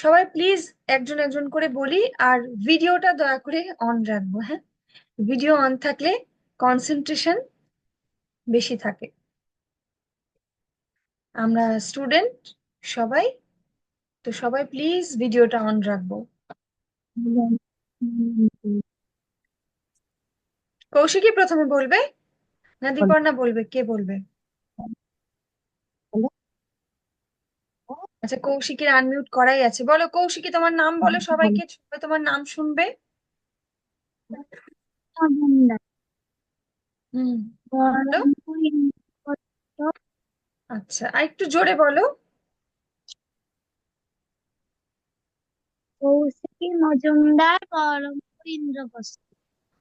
সবাই প্লিজ একজন একজন করে বলি, আর ভিডিওটা দয়া করে অন রাখবো। হ্যাঁ, ভিডিও অন থাকলে কনসেন্ট্রেশন বেশি থাকে। আমরা স্টুডেন্ট সবাই, তো সবাই প্লিজ ভিডিওটা অন রাখবো। কৌশিকী প্রথমে বলবে না দীপর্ণা বলবে? কে বলবে? আচ্ছা, কৌশিকীর আনমিউট করাই আছে। বলো কৌশিকী, তোমার নাম বলো সবাইকে, সবাই তোমার নাম শুনবে। হুম, বলো। আচ্ছা, আর একটু জোরে বলো। কৌশিকী মজুমদার, বহরমপুর ইন্দ্রপ্রস্থ।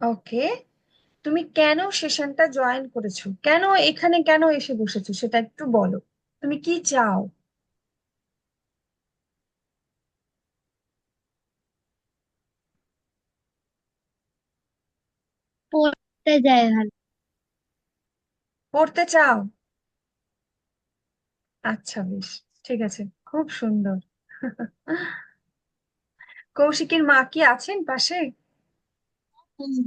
ওকে, তুমি কেন সেশনটা জয়েন করেছো, কেন এখানে কেন এসে বসেছো সেটা একটু বলো। তুমি কি চাও? পড়তে যাই ভালো। পড়তে চাও? আচ্ছা, বেশ, ঠিক আছে, খুব সুন্দর। কৌশিকের মা কি আছেন পাশে?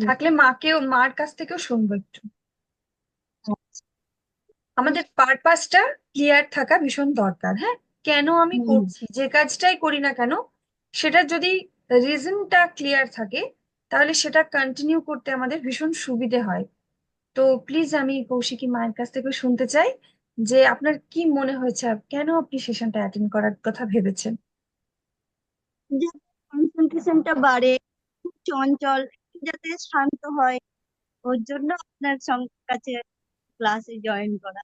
থাকলে মাকেও, মার কাছ থেকেও শুনবো একটু। আমাদের পারপাসটা ক্লিয়ার থাকা ভীষণ দরকার। হ্যাঁ, কেন আমি করছি, যে কাজটাই করি না কেন, সেটার যদি রিজনটা ক্লিয়ার থাকে, তাহলে সেটা কন্টিনিউ করতে আমাদের ভীষণ সুবিধে হয়। তো প্লিজ আমি কৌশিকী মায়ের কাছ থেকে শুনতে চাই যে আপনার কি মনে হয়েছে, কেন আপনি সেশনটা অ্যাটেন্ড করার কথা ভেবেছেন। কনসেন্ট্রেশনটা বাড়ে, খুব চঞ্চল, যাতে শান্ত হয়, ওর জন্য আপনার কাছে ক্লাসে জয়েন করা।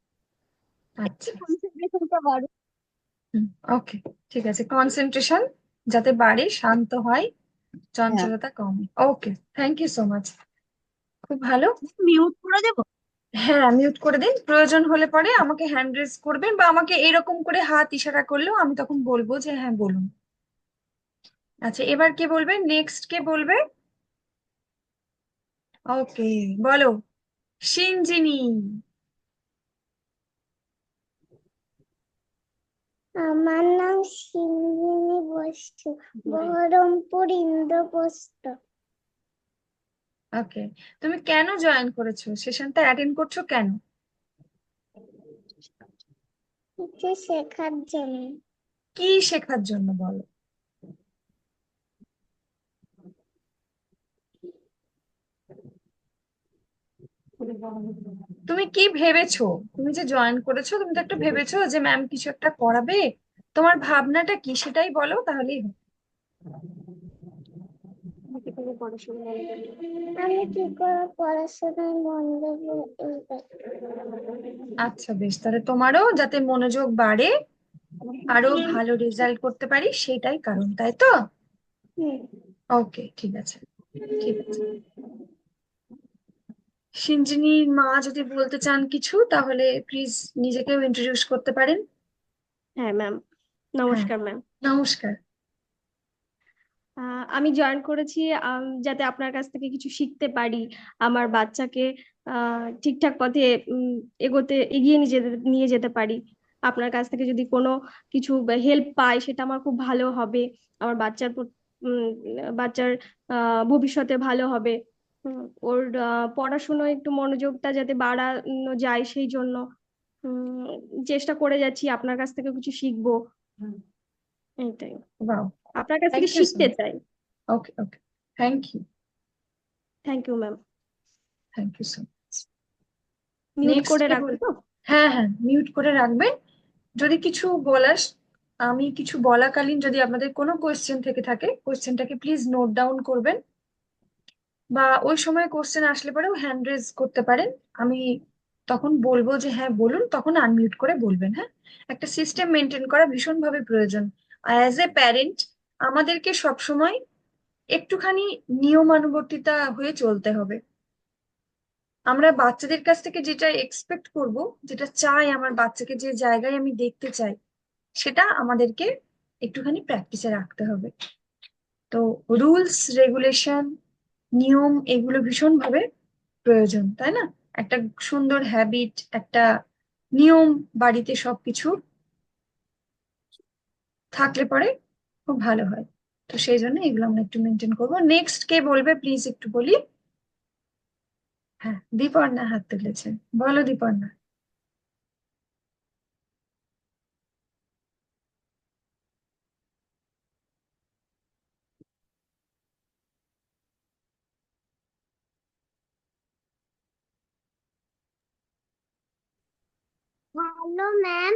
একটু আচ্ছা, কনসেন্ট্রেশনটা বাড়ুক। ওকে, ঠিক আছে, কনসেন্ট্রেশন যাতে বাড়ে, শান্ত হয়, হ্যাঁ, চঞ্চলতা কমে। ওকে, থ্যাংক ইউ সো মাচ, খুব ভালো। মিউট করে দেবো। হ্যাঁ, মিউট করে দিন। প্রয়োজন হলে পরে আমাকে হ্যান্ড রেজ করবেন, বা আমাকে এরকম করে হাত ইশারা করলেও আমি তখন বলবো যে হ্যাঁ বলুন। আচ্ছা, এবার কে বলবে, নেক্সট কে বলবে? ওকে, বলো সিঞ্জিনি। আমার নাম সিঞ্জিনী বসু, বহরমপুর ইন্দ্রপ্রস্থ। ওকে, তুমি কেন জয়েন করেছো, সেশনটা অ্যাটেন্ড করছো কেন? কিছু শেখার জন্য। কি শেখার জন্য বলো। তুমি কি ভেবেছো? তুমি যে জয়েন করেছো, তুমি তো একটা ভেবেছো যে ম্যাম কিছু একটা করাবে। তোমার ভাবনাটা কি সেটাই বলো, তাহলেই হবে। আমি কি করে পড়াশোনায় মন দেবো, এই ব্যাপারে। আচ্ছা, বেশ, তাহলে তোমারও যাতে মনোযোগ বাড়ে, আরো ভালো রেজাল্ট করতে পারি, সেটাই কারণ, তাই তো? হুম। ওকে, ঠিক আছে, ঠিক আছে। সিঞ্জিনীর মা যদি বলতে চান কিছু, তাহলে প্লিজ নিজেকেও ইন্ট্রোডিউস করতে পারেন। হ্যাঁ ম্যাম, হ্যাঁ, নমস্কার ম্যাম। নমস্কার। আমি জয়েন করেছি যাতে আপনার কাছ থেকে কিছু শিখতে পারি, আমার বাচ্চাকে ঠিকঠাক পথে এগিয়ে নিয়ে যেতে পারি। আপনার কাছ থেকে যদি কোনো কিছু হেল্প পাই, সেটা আমার খুব ভালো হবে। আমার বাচ্চার ভবিষ্যতে ভালো হবে। ওর পড়াশোনায় একটু মনোযোগটা যাতে বাড়ানো যায়, সেই জন্য চেষ্টা করে যাচ্ছি, আপনার কাছ থেকে কিছু শিখবো, এইটাই। বাও, আপনার কাছ থ্যাংক থেকে ইউ সো শিখতে মাচ। চাই। Okay, okay, thank you, thank you ma'am. Thank you so much. Mute next করে কে রাখবো বলবো? তো? হ্যাঁ, হ্যাঁ, মিউট করে রাখবেন। যদি কিছু বলার, আমি কিছু বলাকালীন যদি আপনাদের কোনো কোয়েশ্চেন থেকে থাকে, কোয়েশ্চেনটাকে প্লিজ নোট ডাউন করবেন, বা ওই সময় কোশ্চেন আসলে পরেও হ্যান্ড রেজ করতে পারেন। আমি তখন বলবো যে হ্যাঁ বলুন, তখন আনমিউট করে বলবেন। হ্যাঁ, একটা সিস্টেম মেনটেন করা ভীষণভাবে প্রয়োজন। অ্যাজ এ প্যারেন্ট আমাদেরকে সবসময় একটুখানি নিয়মানুবর্তিতা হয়ে চলতে হবে। আমরা বাচ্চাদের কাছ থেকে যেটা এক্সপেক্ট করব, যেটা চাই, আমার বাচ্চাকে যে জায়গায় আমি দেখতে চাই, সেটা আমাদেরকে একটুখানি প্র্যাকটিসে রাখতে হবে। তো রুলস রেগুলেশন, নিয়ম, এগুলো ভীষণভাবে প্রয়োজন, তাই না? একটা সুন্দর হ্যাবিট, একটা নিয়ম বাড়িতে সবকিছু থাকলে পরে খুব ভালো হয়। তো সেই জন্য এগুলো আমরা একটু মেনটেন করবো। নেক্সট কে বলবে প্লিজ একটু বলি। হ্যাঁ, দীপর্ণা হাত তুলেছে, বলো দীপর্ণা। হ্যালো ম্যাম,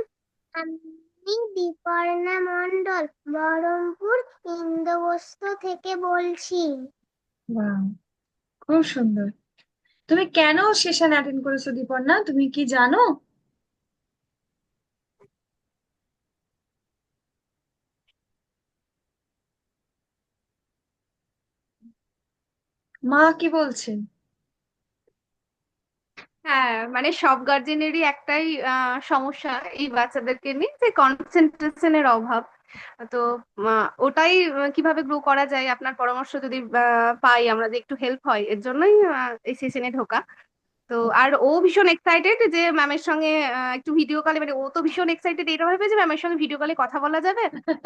আমি দীপর্ণা মণ্ডল বহরমপুর ইন্দোবস্ত থেকে বলছি। বাহ, খুব সুন্দর। তুমি কেন সেশন অ্যাটেন্ড করেছো দীপর্ণা, তুমি কি জানো? মা কি বলছে? হ্যাঁ, মানে সব গার্জেনেরই একটাই সমস্যা এই বাচ্চাদেরকে নিয়ে, যে কনসেন্ট্রেশনের অভাব। তো ওটাই কিভাবে গ্রো করা যায়, আপনার পরামর্শ যদি পাই আমরা, যে একটু হেল্প হয়, এর জন্যই এই সেশনে ঢোকা। তো আর ও ভীষণ এক্সাইটেড যে ম্যামের সঙ্গে একটু ভিডিও কলে, মানে ও তো ভীষণ এক্সাইটেড এটা ভাবে যে ম্যামের সঙ্গে ভিডিও কলে কথা বলা যাবে,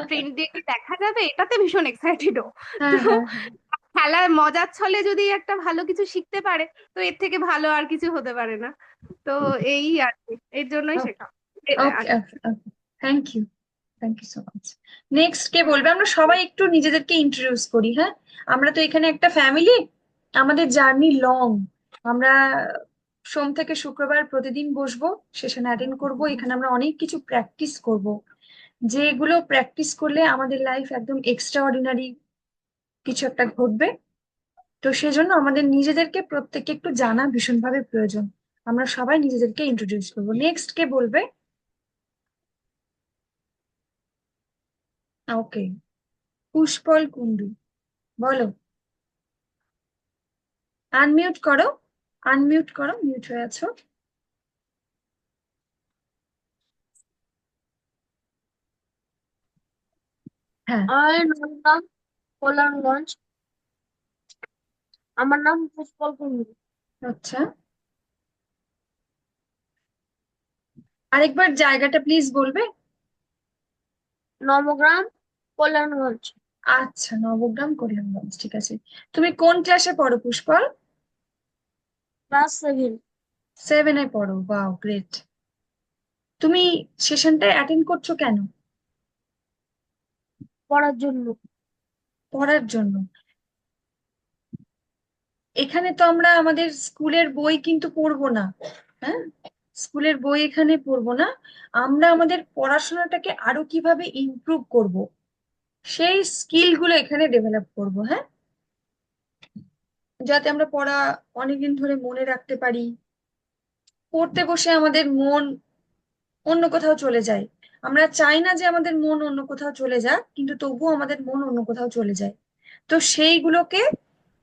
ফ্রেন্ডদেরকে দেখা যাবে, এটাতে ভীষণ এক্সাইটেড ও। তো হ্যাঁ হ্যাঁ হ্যাঁ। খেলার মজার ছলে যদি একটা ভালো কিছু শিখতে পারে, তো এর থেকে ভালো আর কিছু হতে পারে না। তো এই আর কি, এর জন্যই শেখা। Okay okay okay, thank you, thank you so much. Next কে বলবে? আমরা সবাই একটু নিজেদেরকে ইন্ট্রোডিউস করি, হ্যাঁ। আমরা তো এখানে একটা ফ্যামিলি, আমাদের জার্নি লং। আমরা সোম থেকে শুক্রবার প্রতিদিন বসবো, সেশন অ্যাটেন্ড করব, এখানে আমরা অনেক কিছু প্র্যাকটিস করব, যেগুলো প্র্যাকটিস করলে আমাদের লাইফ একদম এক্সট্রা অর্ডিনারি কিছু একটা ঘটবে। তো সেজন্য আমাদের নিজেদেরকে প্রত্যেককে একটু জানা ভীষণভাবে প্রয়োজন। আমরা সবাই নিজেদেরকে ইন্ট্রোডিউস করবো। নেক্সট কে বলবে? ওকে, পুষ্পল কুন্ডু, বলো। আনমিউট করো, আনমিউট করো, মিউট হয়ে আছো। হ্যাঁ। আমার নাম কল্যাণগঞ্জ। আমার নাম পুষ্পল কুন্ডু। আচ্ছা, আরেকবার জায়গাটা প্লিজ বলবে? নবগ্রাম, কল্যাণগঞ্জ। আচ্ছা, নবগ্রাম কল্যাণগঞ্জ, ঠিক আছে। তুমি কোন ক্লাসে পড়ো পুষ্পল? ক্লাস 7। 7-এ পড়ো, বাও গ্রেট। তুমি সেশনটা অ্যাটেন্ড করছো কেন? পড়ার জন্য। পড়ার জন্য। এখানে তো আমরা আমাদের স্কুলের বই কিন্তু পড়বো না, হ্যাঁ। স্কুলের বই এখানে পড়বো না, আমরা আমাদের পড়াশোনাটাকে আরো কিভাবে ইমপ্রুভ করব, সেই স্কিল গুলো এখানে ডেভেলপ করব, হ্যাঁ। যাতে আমরা পড়া অনেকদিন ধরে মনে রাখতে পারি, পড়তে বসে আমাদের মন অন্য কোথাও চলে যায়। আমরা চাই না যে আমাদের মন অন্য কোথাও চলে যাক, কিন্তু তবুও আমাদের মন অন্য কোথাও চলে যায়। তো সেইগুলোকে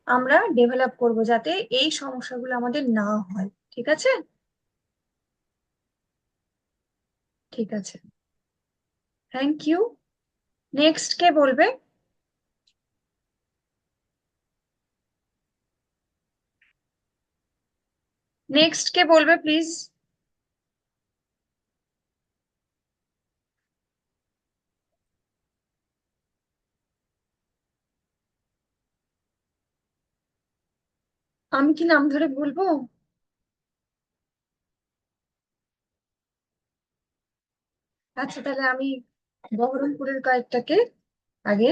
আমরা ডেভেলপ করব যাতে এই সমস্যাগুলো আমাদের না হয়, ঠিক আছে? ঠিক আছে, থ্যাংক ইউ। নেক্সট কে বলবে? নেক্সট কে বলবে প্লিজ? আমি কি নাম ধরে বলবো? আচ্ছা, তাহলে আমি বহরমপুরের কয়েকটাকে আগে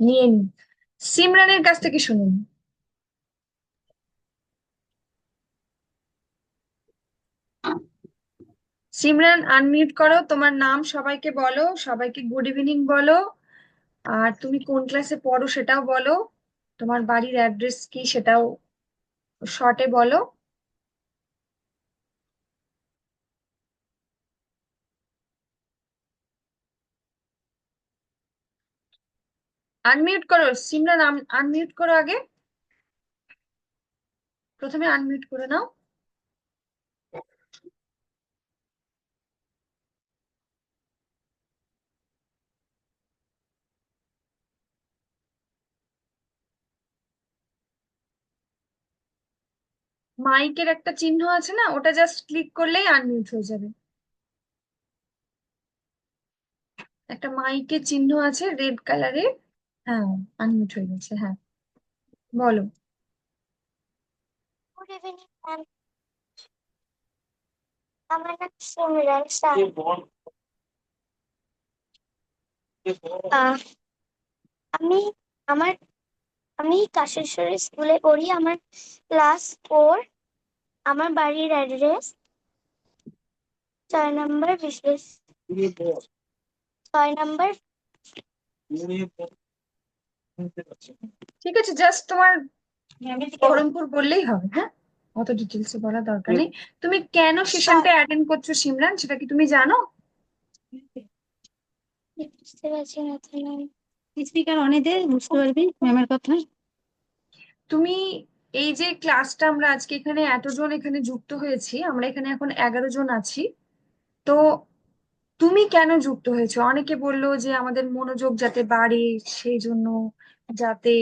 নিয়ে নিই। সিমরানের কাছ থেকে শুনুন। সিমরান, আনমিউট করো, তোমার নাম সবাইকে বলো, সবাইকে গুড ইভিনিং বলো। আর তুমি কোন ক্লাসে পড়ো সেটাও বলো, তোমার বাড়ির অ্যাড্রেস কি সেটাও শর্টে বলো। আনমিউট করো সিমরান, আনমিউট করো আগে, প্রথমে আনমিউট করে নাও। মাইকের একটা চিহ্ন আছে না, ওটা জাস্ট ক্লিক করলেই আনমিউট হয়ে যাবে। একটা মাইকের চিহ্ন আছে রেড কালারের। হ্যাঁ, আনমিউট হয়ে গেছে। হ্যাঁ, বলো। গুড ইভিনিং ম্যাম, আমার নাম সিমরান শাহ। আহ, আমি আমার আমি কাশেশ্বরী স্কুলে পড়ি। আমার ক্লাস 4। আমার বাড়ির অ্যাড্রেস 6 নম্বর বিশ্বেশ 6 নম্বর। ঠিক আছে, জাস্ট তোমার বহরমপুর বললেই হবে। হ্যাঁ, অত ডিটেলসে বলার দরকার নেই। তুমি কেন সেশনটা অ্যাটেন্ড করছো সিমরান, সেটা কি তুমি জানো? বুঝতে পারছি না তো ম্যাম। স্পিকার অনে দে, বুঝতে পারবি ম্যামের কথা। তুমি এই যে ক্লাসটা আমরা আজকে এখানে এতজন এখানে যুক্ত হয়েছি, আমরা এখানে এখন 11 জন আছি। তো তুমি কেন যুক্ত হয়েছো? অনেকে বললো যে আমাদের মনোযোগ যাতে বাড়ে সেই জন্য, যাতে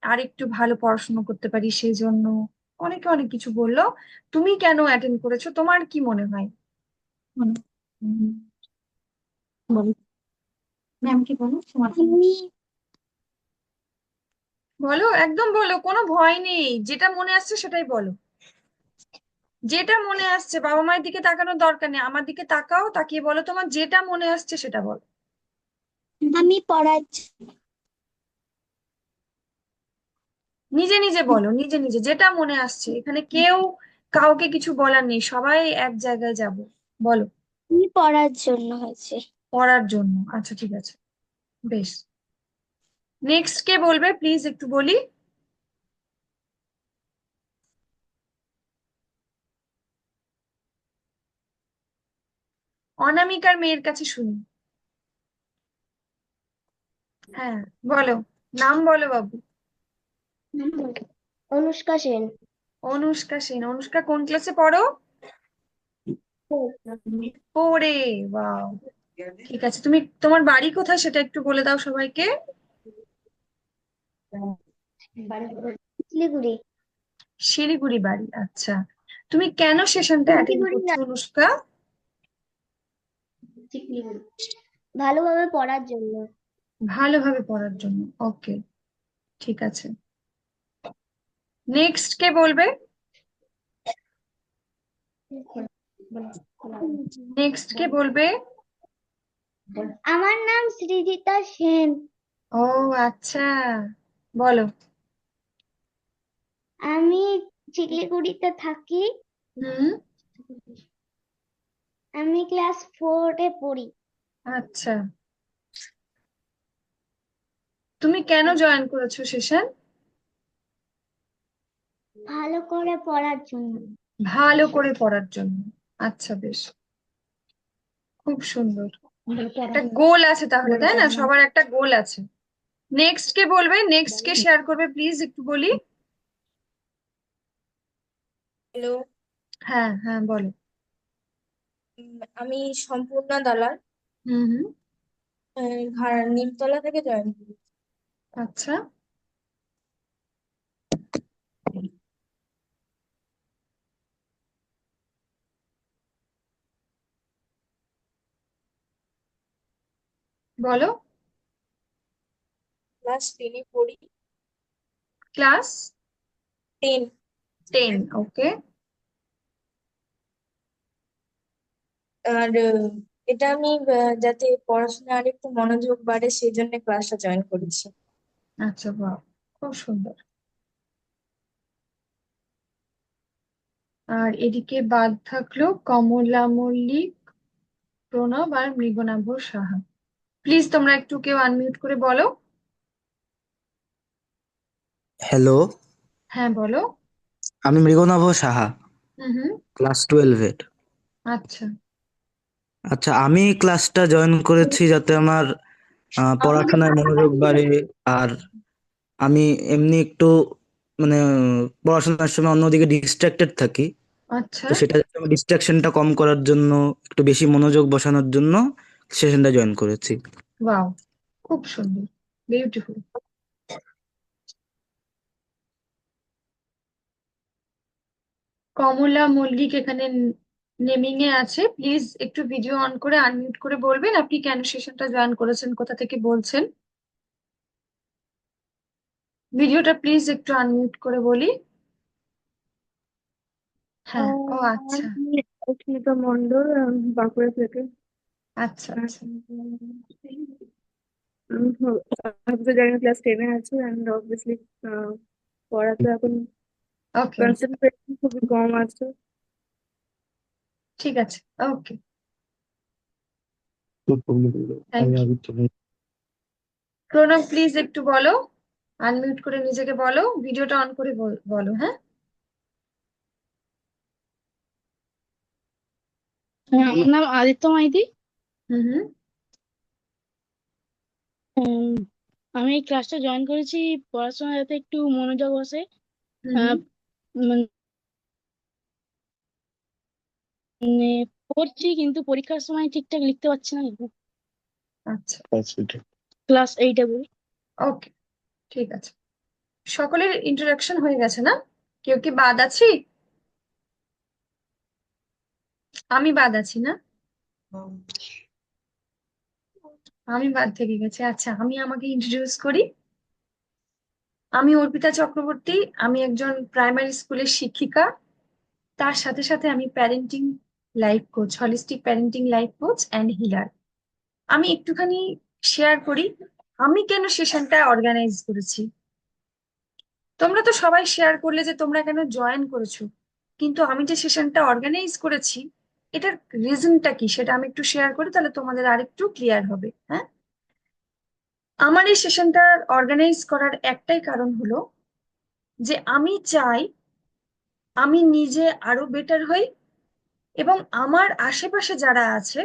আরেকটু ভালো পড়াশোনা করতে পারি সেই জন্য, অনেকে অনেক কিছু বললো। তুমি কেন অ্যাটেন্ড করেছো, তোমার কি মনে হয়? বলো ম্যাম, কি বলো তোমার? আমি বলো, একদম বলো, কোনো ভয় নেই, যেটা মনে আসছে সেটাই বলো। যেটা মনে আসছে, বাবা মায়ের দিকে তাকানোর দরকার নেই, আমার দিকে তাকাও, তাকিয়ে বলো তোমার যেটা মনে আসছে সেটা বলো। আমি পড়ার নিজে নিজে বলো, নিজে নিজে যেটা মনে আসছে। এখানে কেউ কাউকে কিছু বলার নেই, সবাই এক জায়গায় যাব। বলো। আমি পড়ার জন্য হয়েছে। পড়ার জন্য, আচ্ছা ঠিক আছে, বেশ। নেক্সট কে বলবে প্লিজ, একটু বলি। অনামিকার মেয়ের কাছে শুনি। হ্যাঁ, বলো, নাম বলো বাবু। অনুষ্কা সেন। অনুষ্কা সেন। অনুষ্কা কোন ক্লাসে পড়ো? পড়ে, বাহ, ঠিক আছে। তুমি তোমার বাড়ি কোথায় সেটা একটু বলে দাও সবাইকে। শিলিগুড়ি। শিলিগুড়ি বাড়ি, আচ্ছা। তুমি কেন সেশনটা অ্যাটেন্ড শিলিগুড়ি করছো না, অনুষ্কা? শিলিগুড়ি। ভালোভাবে পড়ার জন্য। ভালোভাবে পড়ার জন্য, ওকে, ঠিক আছে। নেক্সট কে বলবে? নেক্সট কে বলবে? আমার নাম সৃজিতা সেন। ও আচ্ছা, বলো। আমি শিলিগুড়িতে থাকি। হুম, আমি ক্লাস 4-এ পড়ি। আচ্ছা। তুমি কেন জয়েন করেছো সেশন? ভালো করে পড়ার জন্য। ভালো করে পড়ার জন্য, আচ্ছা, বেশ, খুব সুন্দর। একটা গোল আছে তাহলে, তাই না? সবার একটা গোল আছে। নেক্সট কে বলবে? নেক্সট কে শেয়ার করবে প্লিজ, একটু বলি। হ্যালো, হ্যাঁ হ্যাঁ, বলো। আমি সম্পূর্ণা দালাল, হুম হুম, নিমতলা থেকে জয়েন করি। আচ্ছা, বলো। ক্লাস 10-এ পড়ি। ক্লাস 10। 10, ওকে। আর এটা আমি যাতে পড়াশোনা আর একটু মনোযোগ বাড়ে সেই জন্য ক্লাসটা জয়েন করেছি। আচ্ছা, বাহ, খুব সুন্দর। আর এদিকে বাদ থাকলো কমলা মল্লিক, প্রণব আর মৃগনাভ সাহা। প্লিজ তোমরা একটু কেউ আনমিউট করে বলো। হ্যালো, হ্যাঁ, বলো। আমি মৃগনাভ সাহা, হুম হুম, ক্লাস 12-এর। আচ্ছা। আচ্ছা, আমি ক্লাসটা জয়েন করেছি যাতে আমার পড়াশোনায় মনোযোগ বাড়ে। আর আমি এমনি একটু মানে পড়াশোনার সময় অন্যদিকে ডিস্ট্রাক্টেড থাকি। আচ্ছা, তো সেটা যাতে আমি ডিস্ট্রাকশনটা কম করার জন্য, একটু বেশি মনোযোগ বসানোর জন্য সেশনটা জয়েন করেছি। ওয়াও, খুব সুন্দর, বিউটিফুল। কমলা মল্লিক এখানে নেমিং এ আছে, প্লিজ একটু ভিডিও অন করে আনমিউট করে বলবেন আপনি কেন সেশনটা জয়েন করেছেন, কোথা থেকে বলছেন। ভিডিওটা প্লিজ একটু আনমিউট করে বলি। হ্যাঁ, ও আচ্ছা আমি অস্মিতা মন্ডল, বাঁকুড়া থেকে। আচ্ছা আচ্ছা। আমি তো জানি ক্লাস 10-এ আছি, অ্যান্ড অবভিয়াসলি পড়াতে এখন ওকে কনসেন্ট্রেশন খুবই কম আছে। ঠিক আছে, ওকে, থ্যাংক ইউ। প্রণব প্লিজ একটু বলো, আনমিউট করে নিজেকে বলো, ভিডিওটা অন করে বলো। হ্যাঁ, আমার নাম আদিত্য মাইতি। হুম হুম উম, আমি এই ক্লাসটা জয়েন করেছি পড়াশোনা যাতে একটু মনোযোগ বসে। হুম আহ, হুম, মানে পড়ছি কিন্তু পরীক্ষার সময় ঠিকঠাক লিখতে পারছি না। আচ্ছা ক্লাস 8-এ পড়ি। ওকে, ঠিক আছে। সকলের ইন্টারাকশন হয়ে গেছে না? কেউ কি বাদ আছি? আমি বাদ আছি না? আমি বাদ থেকে গেছি। আচ্ছা, আমি আমাকে ইন্ট্রোডিউস করি। আমি অর্পিতা চক্রবর্তী, আমি একজন প্রাইমারি স্কুলের শিক্ষিকা। তার সাথে সাথে আমি parenting life coach, holistic parenting life coach and healer. আমি একটুখানি শেয়ার করি আমি কেন সেশনটা অর্গানাইজ করেছি। তোমরা তো সবাই শেয়ার করলে যে তোমরা কেন জয়েন করেছো, কিন্তু আমি যে সেশনটা অর্গানাইজ করেছি এটার রিজনটা কি সেটা আমি একটু শেয়ার করি, তাহলে তোমাদের আরেকটু ক্লিয়ার হবে। হ্যাঁ, আমার এই সেশনটা অর্গানাইজ করার একটাই কারণ হলো যে আমি চাই আমি নিজে আরো বেটার হই এবং আমার আশেপাশে যারা আছে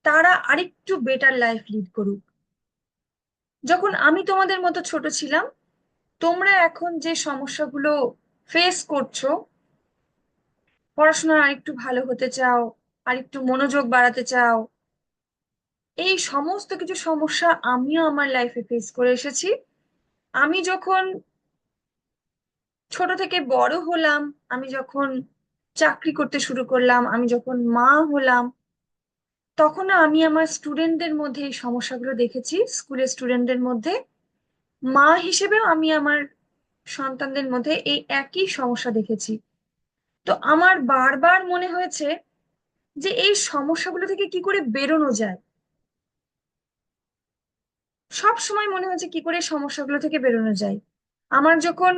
তারা আরেকটু বেটার লাইফ লিড করুক। যখন আমি তোমাদের মতো ছোট ছিলাম, তোমরা এখন যে সমস্যাগুলো ফেস করছো, পড়াশোনা আরেকটু ভালো হতে চাও, আরেকটু মনোযোগ বাড়াতে চাও, এই সমস্ত কিছু সমস্যা আমিও আমার লাইফে ফেস করে এসেছি। আমি যখন ছোট থেকে বড় হলাম, আমি যখন চাকরি করতে শুরু করলাম, আমি যখন মা হলাম, তখন আমি আমার স্টুডেন্টদের মধ্যে এই সমস্যাগুলো দেখেছি, স্কুলের স্টুডেন্টদের মধ্যে। মা হিসেবেও আমি আমার সন্তানদের মধ্যে এই একই সমস্যা দেখেছি। তো আমার বারবার মনে হয়েছে যে এই সমস্যাগুলো থেকে কি করে বেরোনো যায়। সব সময় মনে হয়েছে কি করে এই সমস্যাগুলো থেকে বেরোনো যায়। আমার যখন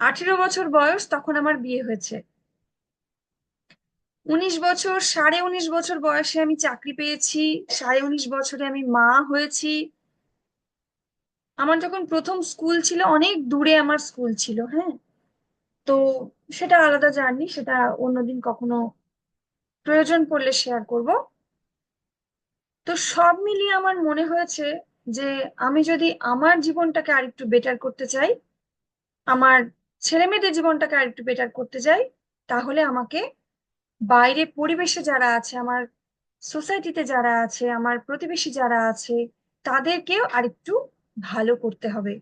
18 বছর বয়স তখন আমার বিয়ে হয়েছে। 19 বছর, 19.5 বছর বয়সে আমি চাকরি পেয়েছি, 19.5 বছরে আমি মা হয়েছি। আমার যখন প্রথম স্কুল ছিল, অনেক দূরে আমার স্কুল ছিল। হ্যাঁ, তো সেটা আলাদা জার্নি, সেটা অন্যদিন কখনো প্রয়োজন পড়লে শেয়ার করব। তো সব মিলিয়ে আমার মনে হয়েছে যে আমি যদি আমার জীবনটাকে আরেকটু বেটার করতে চাই, আমার ছেলে মেয়েদের জীবনটাকে আরেকটু বেটার করতে চাই, তাহলে আমাকে বাইরে পরিবেশে যারা আছে, আমার সোসাইটিতে যারা আছে, আমার প্রতিবেশী যারা আছে, তাদেরকেও আরেকটু ভালো করতে হবে।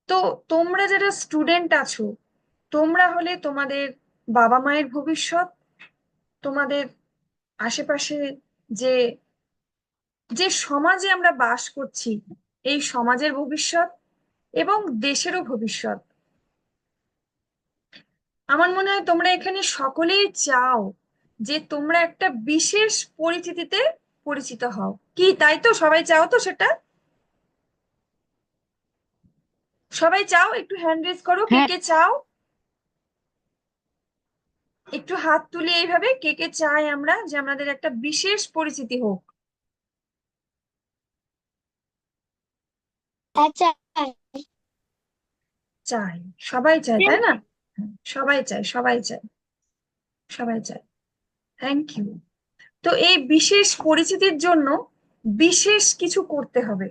তো তোমরা যারা স্টুডেন্ট আছো, তোমরা হলে তোমাদের বাবা মায়ের ভবিষ্যৎ, তোমাদের আশেপাশে যে যে সমাজে আমরা বাস করছি এই সমাজের ভবিষ্যৎ এবং দেশেরও ভবিষ্যৎ। আমার মনে হয় তোমরা এখানে সকলেই চাও যে তোমরা একটা বিশেষ পরিচিতিতে পরিচিত হও, কি তাই তো? সবাই চাও তো সেটা? সবাই চাও? একটু হ্যান্ড রেজ করো, কে হ্যাঁ। কে চাও? একটু হাত তুলে এইভাবে, কে কে চাই আমরা যে আমাদের একটা বিশেষ পরিচিতি হোক? আচ্ছা, চাই, সবাই চায় তাই না? হ্যাঁ, সবাই চায়, সবাই চায়, সবাই চায়। Thank you. তো এই বিশেষ পরিচিতির জন্য বিশেষ কিছু করতে হবে।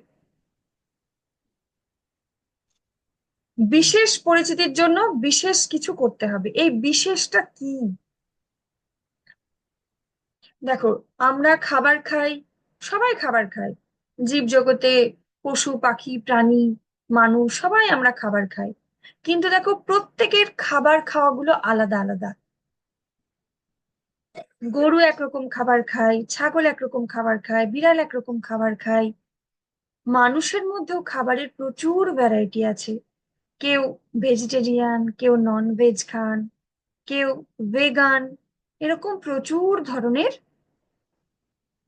বিশেষ পরিচিতির জন্য বিশেষ কিছু করতে হবে। এই বিশেষটা কি? দেখো, আমরা খাবার খাই, সবাই খাবার খাই, জীবজগতে পশু পাখি প্রাণী মানুষ সবাই আমরা খাবার খাই। কিন্তু দেখো, প্রত্যেকের খাবার খাওয়াগুলো আলাদা আলাদা। গরু একরকম খাবার খায়, ছাগল একরকম খাবার খায়, বিড়াল একরকম খাবার খায়। মানুষের মধ্যেও খাবারের প্রচুর ভ্যারাইটি আছে। কেউ ভেজিটেরিয়ান, কেউ নন ভেজ খান, কেউ ভেগান। এরকম প্রচুর ধরনের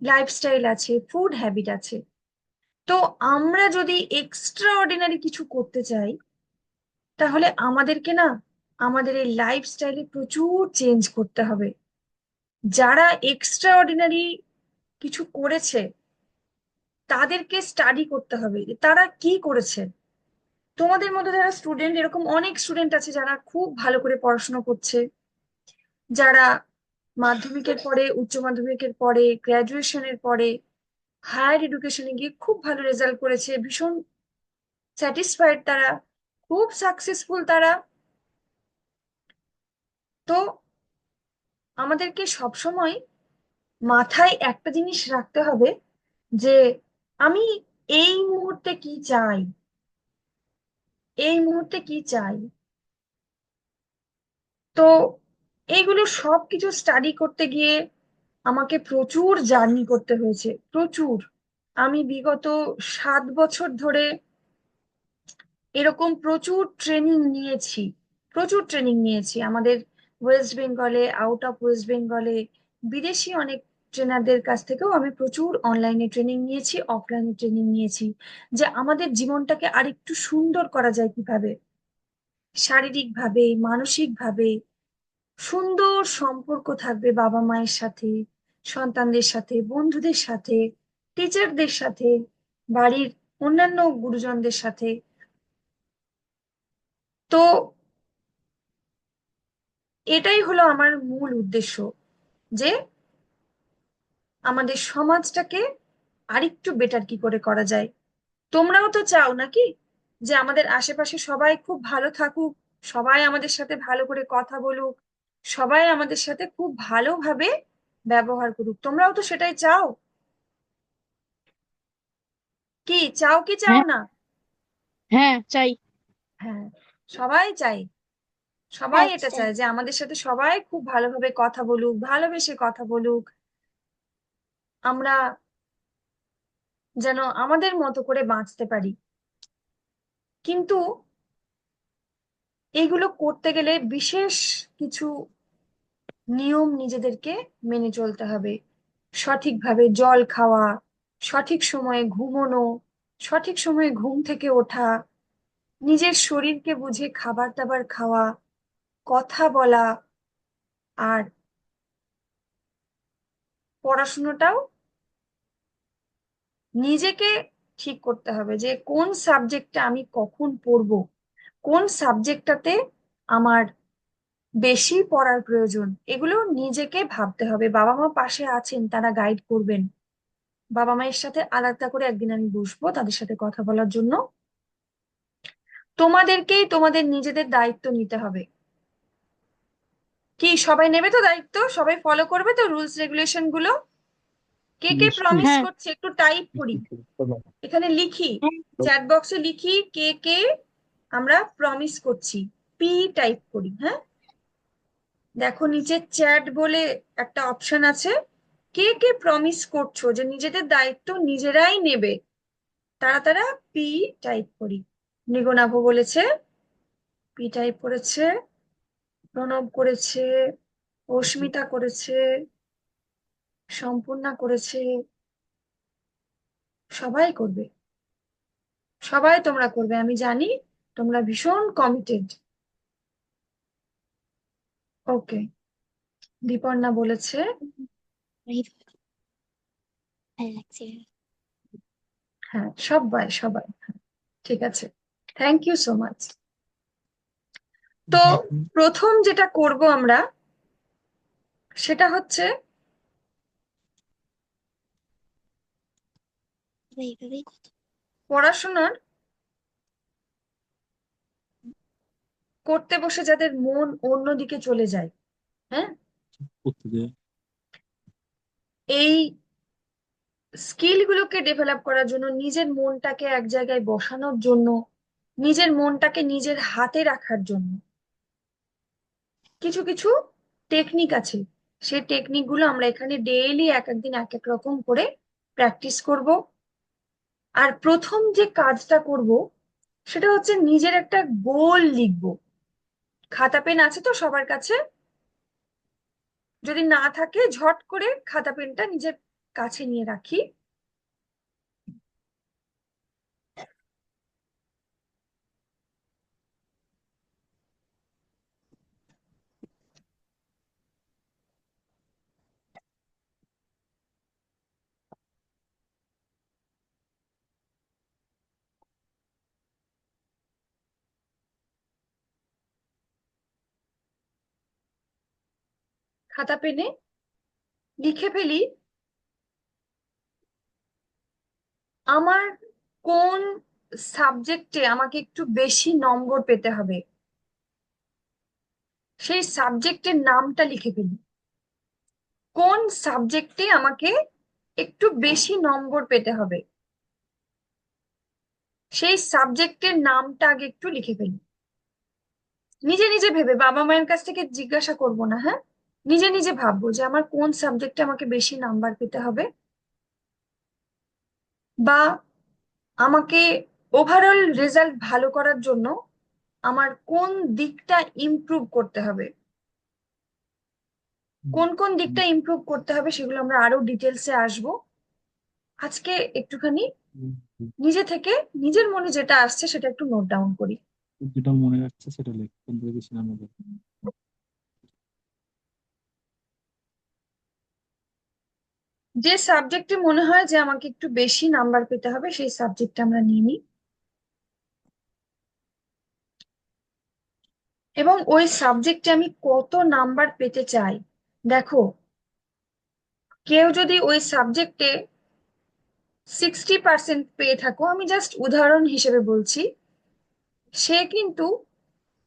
লাইফস্টাইল আছে, ফুড হ্যাবিট আছে। তো আমরা যদি এক্সট্রা অর্ডিনারি কিছু করতে চাই, তাহলে আমাদেরকে না আমাদের এই লাইফস্টাইলে প্রচুর চেঞ্জ করতে হবে। যারা এক্সট্রা অর্ডিনারি কিছু করেছে তাদেরকে স্টাডি করতে হবে যে তারা কি করেছে। তোমাদের মধ্যে যারা স্টুডেন্ট, এরকম অনেক স্টুডেন্ট আছে যারা খুব ভালো করে পড়াশোনা করছে, যারা মাধ্যমিকের পরে, উচ্চ মাধ্যমিকের পরে, গ্রাজুয়েশনের পরে, হায়ার এডুকেশনে গিয়ে খুব ভালো রেজাল্ট করেছে, ভীষণ স্যাটিসফাইড তারা, খুব সাকসেসফুল তারা। তো আমাদেরকে সবসময় মাথায় একটা জিনিস রাখতে হবে যে আমি এই মুহূর্তে কি চাই, এই মুহূর্তে কি চাই। তো এইগুলো সবকিছু স্টাডি করতে গিয়ে আমাকে প্রচুর জার্নি করতে হয়েছে, প্রচুর। আমি বিগত 7 বছর ধরে এরকম প্রচুর ট্রেনিং নিয়েছি, প্রচুর ট্রেনিং নিয়েছি আমাদের ওয়েস্ট বেঙ্গলে, আউট অফ ওয়েস্ট বেঙ্গলে, বিদেশি অনেক ট্রেনারদের কাছ থেকেও আমি প্রচুর অনলাইনে ট্রেনিং নিয়েছি, অফলাইনে ট্রেনিং নিয়েছি, যে আমাদের জীবনটাকে আরেকটু সুন্দর করা যায় কিভাবে, শারীরিকভাবে, মানসিকভাবে। সুন্দর সম্পর্ক থাকবে বাবা মায়ের সাথে, সন্তানদের সাথে, বন্ধুদের সাথে, টিচারদের সাথে, বাড়ির অন্যান্য গুরুজনদের সাথে। তো এটাই হলো আমার মূল উদ্দেশ্য, যে আমাদের সমাজটাকে আরেকটু বেটার কি করে করা যায়। তোমরাও তো চাও নাকি যে আমাদের আশেপাশে সবাই খুব ভালো থাকুক, সবাই আমাদের সাথে ভালো করে কথা বলুক, সবাই আমাদের সাথে খুব ভালোভাবে ব্যবহার করুক। তোমরাও তো সেটাই চাও, কি চাও কি চাও হ্যাঁ, না? হ্যাঁ, চাই। হ্যাঁ, সবাই চাই, সবাই হ্যাঁ এটা চাই। চায় যে আমাদের সাথে সবাই খুব ভালোভাবে কথা বলুক, ভালোবেসে কথা বলুক। আমরা যেন আমাদের মতো করে বাঁচতে পারি। কিন্তু এইগুলো করতে গেলে বিশেষ কিছু নিয়ম নিজেদেরকে মেনে চলতে হবে। সঠিকভাবে জল খাওয়া, সঠিক সময়ে ঘুমোনো, সঠিক সময়ে ঘুম থেকে ওঠা, নিজের শরীরকে বুঝে খাবার দাবার খাওয়া, কথা বলা, আর পড়াশোনাটাও নিজেকে ঠিক করতে হবে যে কোন সাবজেক্টটা আমি কখন পড়বো, কোন সাবজেক্টটাতে আমার বেশি পড়ার প্রয়োজন, এগুলো নিজেকে ভাবতে হবে। বাবা মা পাশে আছেন, তারা গাইড করবেন। বাবা মায়ের সাথে আলাদা করে একদিন আমি বসবো তাদের সাথে কথা বলার জন্য। তোমাদেরকেই তোমাদের নিজেদের দায়িত্ব নিতে হবে। কি সবাই নেবে তো দায়িত্ব? সবাই ফলো করবে তো রুলস রেগুলেশন গুলো? কে কে প্রমিস হ্যাঁ, করছে একটু টাইপ করি, এখানে লিখি, হ্যাঁ, চ্যাট বক্সে লিখি কে কে আমরা প্রমিস করছি। পি টাইপ করি, হ্যাঁ। দেখো নিচে চ্যাট বলে একটা অপশন আছে, কে কে প্রমিস করছো যে নিজেদের দায়িত্ব নিজেরাই নেবে, তারা তারা পি টাইপ করি। মৃগনাভ বলেছে, পি টাইপ করেছে, প্রণব করেছে, অস্মিতা করেছে, সম্পূর্ণা করেছে। সবাই করবে, সবাই তোমরা করবে, আমি জানি তোমরা ভীষণ কমিটেড। ওকে, দীপর্ণা বলেছে, হ্যাঁ সবাই সবাই, হ্যাঁ, ঠিক আছে, থ্যাংক ইউ সো মাচ। তো প্রথম যেটা করব আমরা সেটা হচ্ছে পড়াশোনার করতে বসে যাদের মন অন্যদিকে চলে যায়, হ্যাঁ, এই স্কিল গুলোকে ডেভেলপ করার জন্য, নিজের মনটাকে এক জায়গায় বসানোর জন্য, নিজের মনটাকে নিজের হাতে রাখার জন্য কিছু কিছু টেকনিক আছে, সেই টেকনিকগুলো আমরা এখানে ডেইলি এক একদিন এক এক রকম করে প্র্যাকটিস করব। আর প্রথম যে কাজটা করব সেটা হচ্ছে নিজের একটা গোল লিখব। খাতা পেন আছে তো সবার কাছে? যদি না থাকে ঝট করে খাতা পেনটা নিজের কাছে নিয়ে রাখি। খাতা পেনে লিখে ফেলি আমার কোন সাবজেক্টে আমাকে একটু বেশি নম্বর পেতে হবে, সেই সাবজেক্টের নামটা লিখে ফেলি। কোন সাবজেক্টে আমাকে একটু বেশি নম্বর পেতে হবে সেই সাবজেক্টের নামটা আগে একটু লিখে ফেলি। নিজে নিজে ভেবে, বাবা মায়ের কাছ থেকে জিজ্ঞাসা করব না, হ্যাঁ, নিজে নিজে ভাববো যে আমার কোন সাবজেক্টে আমাকে বেশি নাম্বার পেতে হবে, বা আমাকে ওভারঅল রেজাল্ট ভালো করার জন্য আমার কোন দিকটা ইমপ্রুভ করতে হবে। কোন কোন দিকটা ইমপ্রুভ করতে হবে সেগুলো আমরা আরো ডিটেলসে আসবো। আজকে একটুখানি নিজে থেকে নিজের মনে যেটা আসছে সেটা একটু নোট ডাউন করি। যেটা মনে রাখছে সেটা লেখ, কোন থেকে বেশি নাম্বার পাবে। যে সাবজেক্টে মনে হয় যে আমাকে একটু বেশি নাম্বার পেতে হবে সেই সাবজেক্টটা আমরা নিয়ে নিই, এবং ওই সাবজেক্টে আমি কত নাম্বার পেতে চাই। দেখো, কেউ যদি ওই সাবজেক্টে 60% পেয়ে থাকো, আমি জাস্ট উদাহরণ হিসেবে বলছি, সে কিন্তু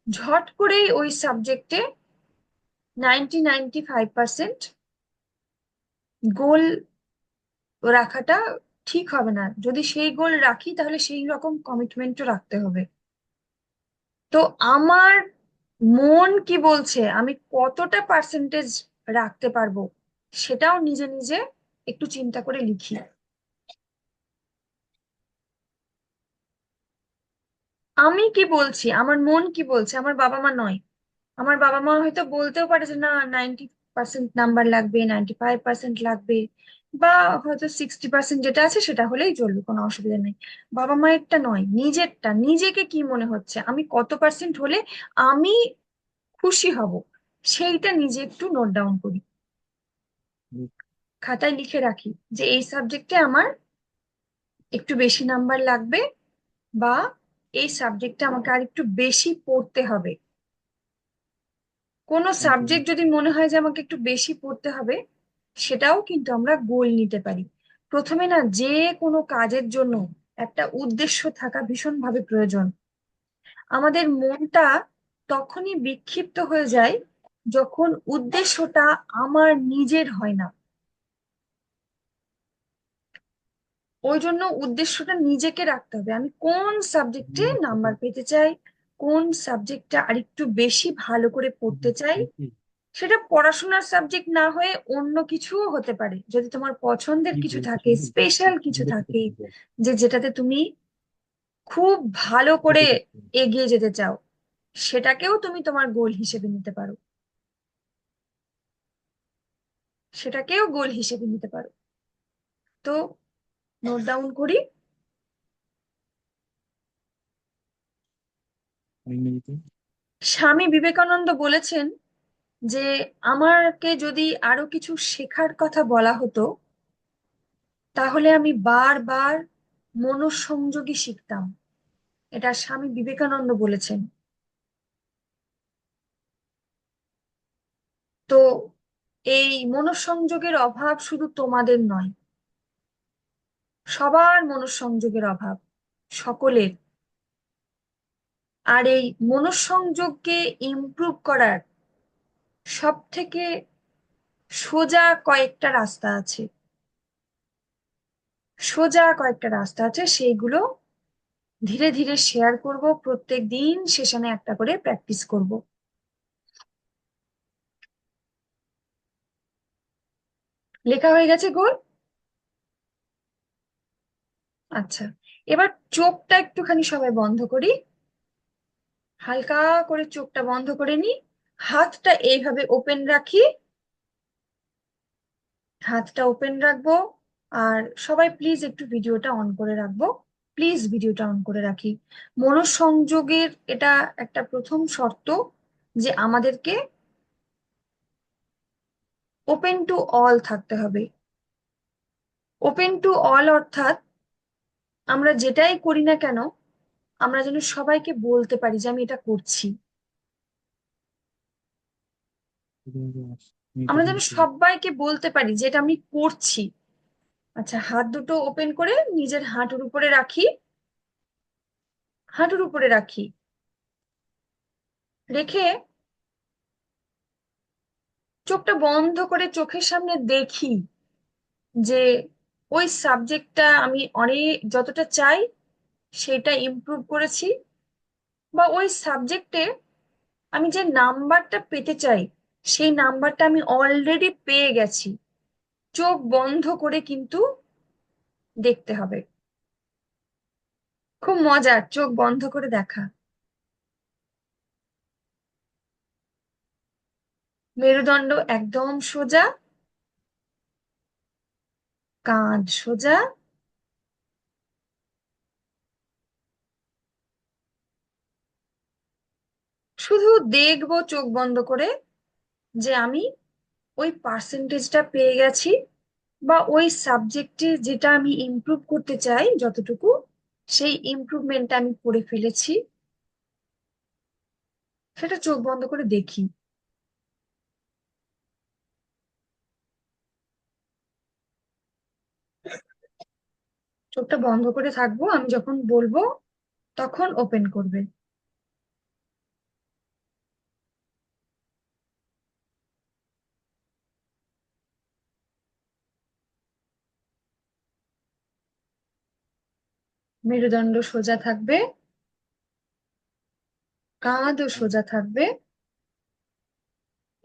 ঝট করেই ওই সাবজেক্টে 95% গোল রাখাটা ঠিক হবে না। যদি সেই গোল রাখি তাহলে সেই রকম কমিটমেন্টও রাখতে হবে। তো আমার মন কি বলছে, আমি কতটা পার্সেন্টেজ রাখতে পারবো, সেটাও নিজে নিজে একটু চিন্তা করে লিখি। আমি কি বলছি, আমার মন কি বলছে, আমার বাবা মা নয়। আমার বাবা মা হয়তো বলতেও পারে যে না 90% নাম্বার লাগবে, 95% লাগবে, বা হয়তো 60% যেটা আছে সেটা হলেই চলবে, কোনো অসুবিধা নেই। বাবা মায়েরটা নয়, নিজেরটা, নিজেকে কি মনে হচ্ছে আমি কত পার্সেন্ট হলে আমি খুশি হব, সেইটা নিজে একটু নোট ডাউন করি, খাতায় লিখে রাখি যে এই সাবজেক্টে আমার একটু বেশি নাম্বার লাগবে, বা এই সাবজেক্টে আমাকে আর একটু বেশি পড়তে হবে। কোনো সাবজেক্ট যদি মনে হয় যে আমাকে একটু বেশি পড়তে হবে, সেটাও কিন্তু আমরা গোল নিতে পারি। প্রথমে না, যে কোনো কাজের জন্য একটা উদ্দেশ্য থাকা ভীষণভাবে প্রয়োজন। আমাদের মনটা তখনই বিক্ষিপ্ত হয়ে যায় যখন উদ্দেশ্যটা আমার নিজের হয় না। ওই জন্য উদ্দেশ্যটা নিজেকে রাখতে হবে, আমি কোন সাবজেক্টে নাম্বার পেতে চাই, কোন সাবজেক্টটা আরেকটু বেশি ভালো করে পড়তে চাই। সেটা পড়াশোনার সাবজেক্ট না হয়ে অন্য কিছুও হতে পারে। যদি তোমার পছন্দের কিছু থাকে, স্পেশাল কিছু থাকে, যে যেটাতে তুমি খুব ভালো করে এগিয়ে যেতে চাও, সেটাকেও তুমি তোমার গোল হিসেবে নিতে পারো, সেটাকেও গোল হিসেবে নিতে পারো। তো নোট ডাউন করি। ইংরেজিতে স্বামী বিবেকানন্দ বলেছেন যে আমাকে যদি আরো কিছু শেখার কথা বলা হতো তাহলে আমি বারবার মনোসংযোগী শিখতাম। এটা স্বামী বিবেকানন্দ বলেছেন। তো এই মনোসংযোগের অভাব শুধু তোমাদের নয়, সবার মনোসংযোগের অভাব, সকলের। আর এই মনোসংযোগকে ইমপ্রুভ করার সব থেকে সোজা কয়েকটা রাস্তা আছে, সোজা কয়েকটা রাস্তা আছে, সেইগুলো ধীরে ধীরে শেয়ার করব, প্রত্যেক দিন সেশনে একটা করে প্র্যাকটিস করব। লেখা হয়ে গেছে গোল? আচ্ছা, এবার চোখটা একটুখানি সবাই বন্ধ করি, হালকা করে চোখটা বন্ধ করে নি, হাতটা এইভাবে ওপেন রাখি, হাতটা ওপেন রাখবো। আর সবাই প্লিজ একটু ভিডিওটা অন করে রাখবো, প্লিজ ভিডিওটা অন করে রাখি। মনোসংযোগের এটা একটা প্রথম শর্ত, যে আমাদেরকে ওপেন টু অল থাকতে হবে। ওপেন টু অল অর্থাৎ আমরা যেটাই করি না কেন, আমরা যেন সবাইকে বলতে পারি যে আমি এটা করছি। আমরা যেন সবাইকে বলতে পারি যে এটা আমি করছি। আচ্ছা, হাত দুটো ওপেন করে নিজের হাঁটুর উপরে রাখি, হাঁটুর উপরে রাখি, রেখে চোখটা বন্ধ করে চোখের সামনে দেখি যে ওই সাবজেক্টটা আমি অনেক যতটা চাই সেটা ইমপ্রুভ করেছি, বা ওই সাবজেক্টে আমি যে নাম্বারটা পেতে চাই সেই নাম্বারটা আমি অলরেডি পেয়ে গেছি। চোখ বন্ধ করে কিন্তু দেখতে হবে, খুব মজার চোখ বন্ধ করে দেখা। মেরুদণ্ড একদম সোজা, কাঁধ সোজা, শুধু দেখবো চোখ বন্ধ করে যে আমি ওই পার্সেন্টেজটা পেয়ে গেছি, বা ওই সাবজেক্টে যেটা আমি ইমপ্রুভ করতে চাই যতটুকু, সেই ইমপ্রুভমেন্টটা আমি করে ফেলেছি, সেটা চোখ বন্ধ করে দেখি। চোখটা বন্ধ করে থাকবো, আমি যখন বলবো তখন ওপেন করবে। মেরুদণ্ড সোজা থাকবে, কাঁধও সোজা থাকবে।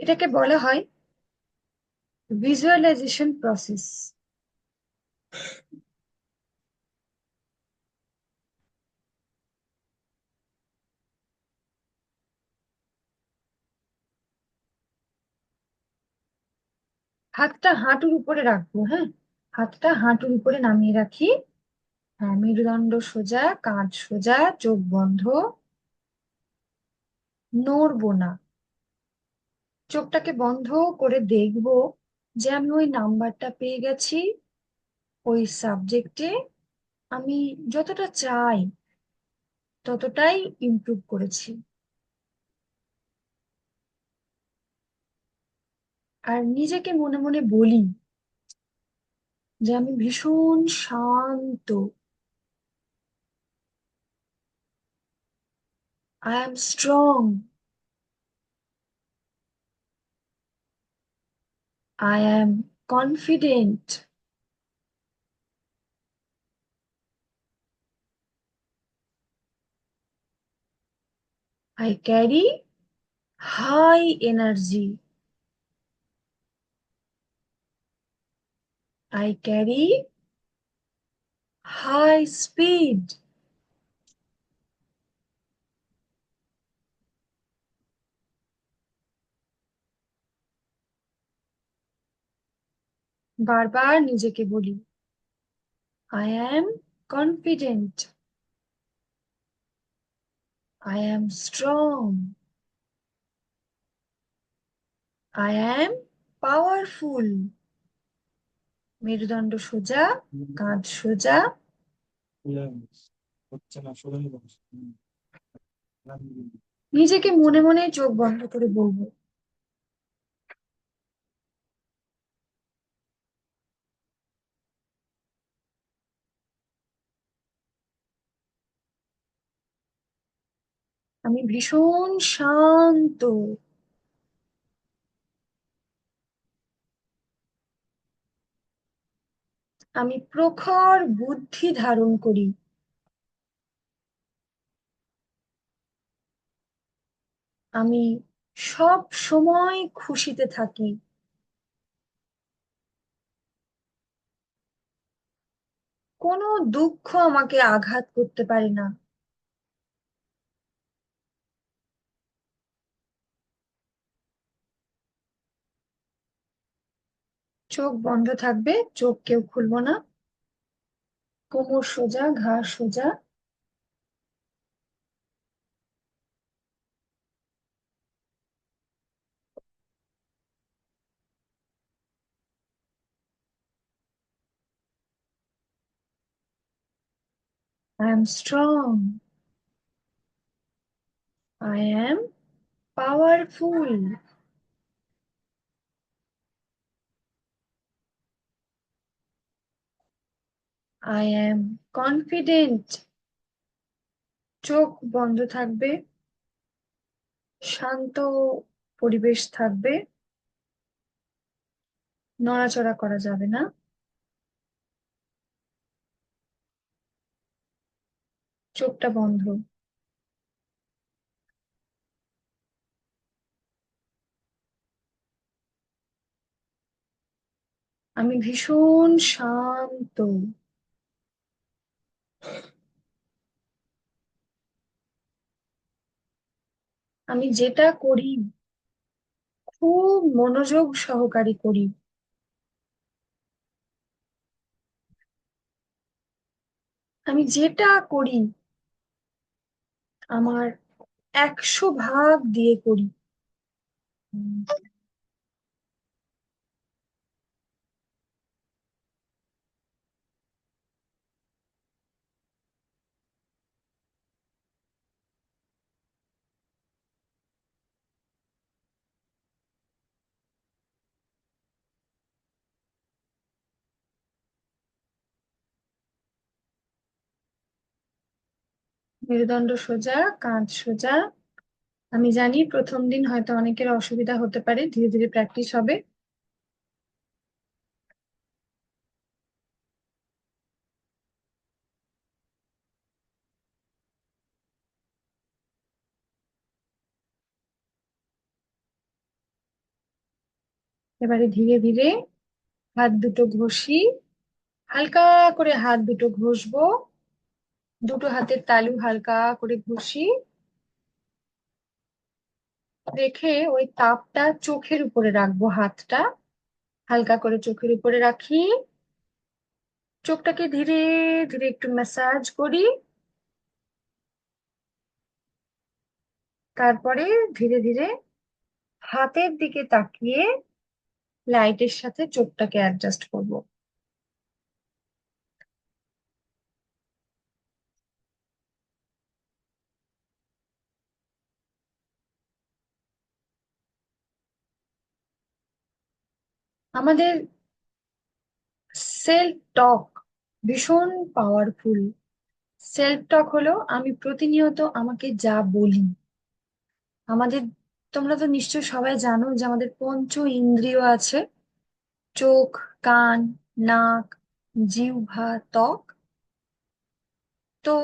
এটাকে বলা হয় ভিজুয়ালাইজেশন প্রসেস। হাতটা হাঁটুর উপরে রাখবো, হ্যাঁ, হাতটা হাঁটুর উপরে নামিয়ে রাখি। হ্যাঁ, মেরুদণ্ড সোজা, কাঁধ সোজা, চোখ বন্ধ, নড়বো না। চোখটাকে বন্ধ করে দেখবো যে আমি ওই নাম্বারটা পেয়ে গেছি, ওই সাবজেক্টে আমি যতটা চাই ততটাই ইমপ্রুভ করেছি। আর নিজেকে মনে মনে বলি যে আমি ভীষণ শান্ত, I am strong, I am confident, I carry high energy, I carry high speed. বারবার নিজেকে বলি I am confident, I am strong, I am powerful. মেরুদণ্ড সোজা, কাঁধ সোজা, হচ্ছে না সরে নিজেকে মনে মনে চোখ বন্ধ করে বলবো। আমি ভীষণ শান্ত, আমি প্রখর বুদ্ধি ধারণ করি, আমি সব সময় খুশিতে থাকি, কোনো দুঃখ আমাকে আঘাত করতে পারে না। চোখ বন্ধ থাকবে, চোখ কেউ খুলবো না। কোমর সোজা, ঘাড় সোজা। I am strong. I am powerful. I am confident. চোখ বন্ধ থাকবে, শান্ত পরিবেশ থাকবে, নড়াচড়া করা যাবে না। চোখটা বন্ধ। আমি ভীষণ শান্ত। আমি যেটা করি খুব মনোযোগ সহকারে করি। আমি যেটা করি আমার 100 ভাগ দিয়ে করি। মেরুদণ্ড সোজা, কাঁধ সোজা। আমি জানি প্রথম দিন হয়তো অনেকের অসুবিধা হতে পারে, ধীরে ধীরে প্র্যাকটিস হবে। এবারে ধীরে ধীরে হাত দুটো ঘষি, হালকা করে হাত দুটো ঘষবো। দুটো হাতের তালু হালকা করে ঘষি, রেখে ওই তাপটা চোখের উপরে রাখবো। হাতটা হালকা করে চোখের উপরে রাখি, চোখটাকে ধীরে ধীরে একটু ম্যাসাজ করি, তারপরে ধীরে ধীরে হাতের দিকে তাকিয়ে লাইটের সাথে চোখটাকে অ্যাডজাস্ট করব। আমাদের সেলফ টক ভীষণ পাওয়ারফুল। সেলফ টক হলো আমি প্রতিনিয়ত আমাকে যা বলি। আমাদের, তোমরা তো নিশ্চয় সবাই জানো যে আমাদের পঞ্চ ইন্দ্রিয় আছে: চোখ, কান, নাক, জিহ্বা, ত্বক। তো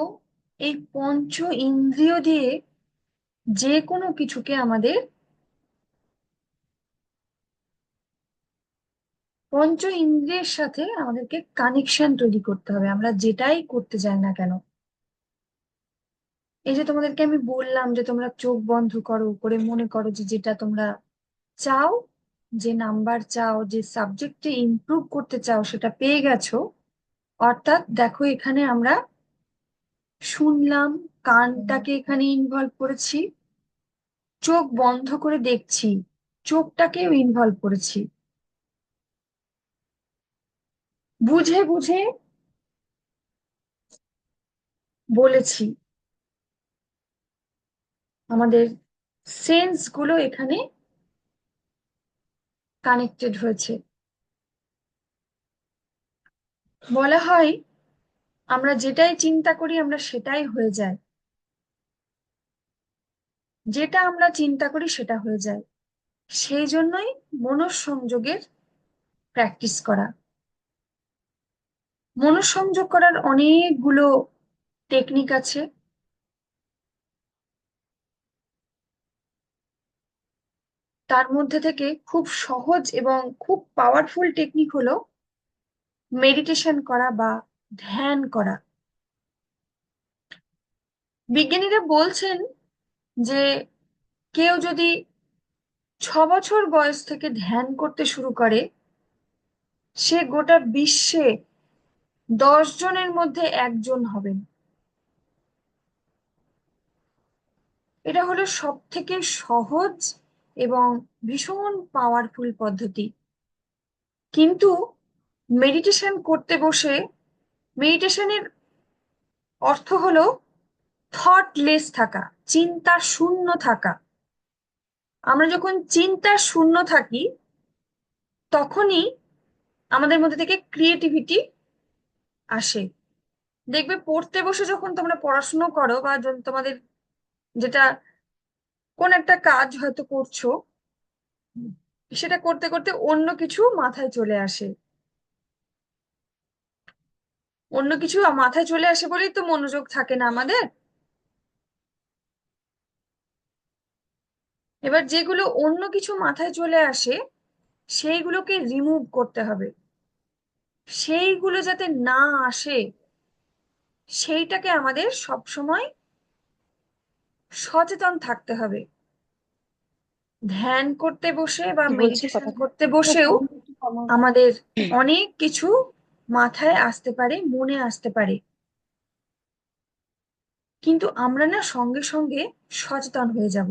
এই পঞ্চ ইন্দ্রিয় দিয়ে যে কোনো কিছুকে আমাদের পঞ্চ ইন্দ্রিয়ের সাথে আমাদেরকে কানেকশন তৈরি করতে হবে, আমরা যেটাই করতে যাই না কেন। এই যে তোমাদেরকে আমি বললাম যে তোমরা চোখ বন্ধ করো, করে মনে করো যে যেটা তোমরা চাও, যে নাম্বার চাও, যে সাবজেক্টে ইমপ্রুভ করতে চাও সেটা পেয়ে গেছো। অর্থাৎ দেখো এখানে আমরা শুনলাম, কানটাকে এখানে ইনভলভ করেছি, চোখ বন্ধ করে দেখছি, চোখটাকেও ইনভলভ করেছি, বুঝে বুঝে বলেছি। আমাদের সেন্স গুলো এখানে কানেক্টেড হয়েছে। বলা হয় আমরা যেটাই চিন্তা করি আমরা সেটাই হয়ে যায়, যেটা আমরা চিন্তা করি সেটা হয়ে যায়। সেই জন্যই মনঃসংযোগের প্র্যাকটিস করা। মনঃসংযোগ করার অনেকগুলো টেকনিক আছে। তার মধ্যে থেকে খুব সহজ এবং খুব পাওয়ারফুল টেকনিক হলো মেডিটেশন করা বা ধ্যান করা। বিজ্ঞানীরা বলছেন যে কেউ যদি 6 বছর বয়স থেকে ধ্যান করতে শুরু করে, সে গোটা বিশ্বে 10 জনের মধ্যে একজন হবেন। এটা হলো সব থেকে সহজ এবং ভীষণ পাওয়ারফুল পদ্ধতি। কিন্তু মেডিটেশন করতে বসে, মেডিটেশনের অর্থ হলো থটলেস থাকা, চিন্তা শূন্য থাকা। আমরা যখন চিন্তা শূন্য থাকি, তখনই আমাদের মধ্যে থেকে ক্রিয়েটিভিটি আসে। দেখবে পড়তে বসে যখন তোমরা পড়াশুনো করো, বা তোমাদের যেটা কোন একটা কাজ হয়তো করছো, সেটা করতে করতে অন্য কিছু মাথায় চলে আসে। অন্য কিছু মাথায় চলে আসে বলেই তো মনোযোগ থাকে না আমাদের। এবার যেগুলো অন্য কিছু মাথায় চলে আসে, সেইগুলোকে রিমুভ করতে হবে। সেইগুলো যাতে না আসে, সেইটাকে আমাদের সবসময় সচেতন থাকতে হবে। ধ্যান করতে বসে বা কি বলছে মেডিটেশন কথাটা? করতে বসেও আমাদের অনেক কিছু মাথায় আসতে পারে, মনে আসতে পারে, কিন্তু আমরা না সঙ্গে সঙ্গে সচেতন হয়ে যাব।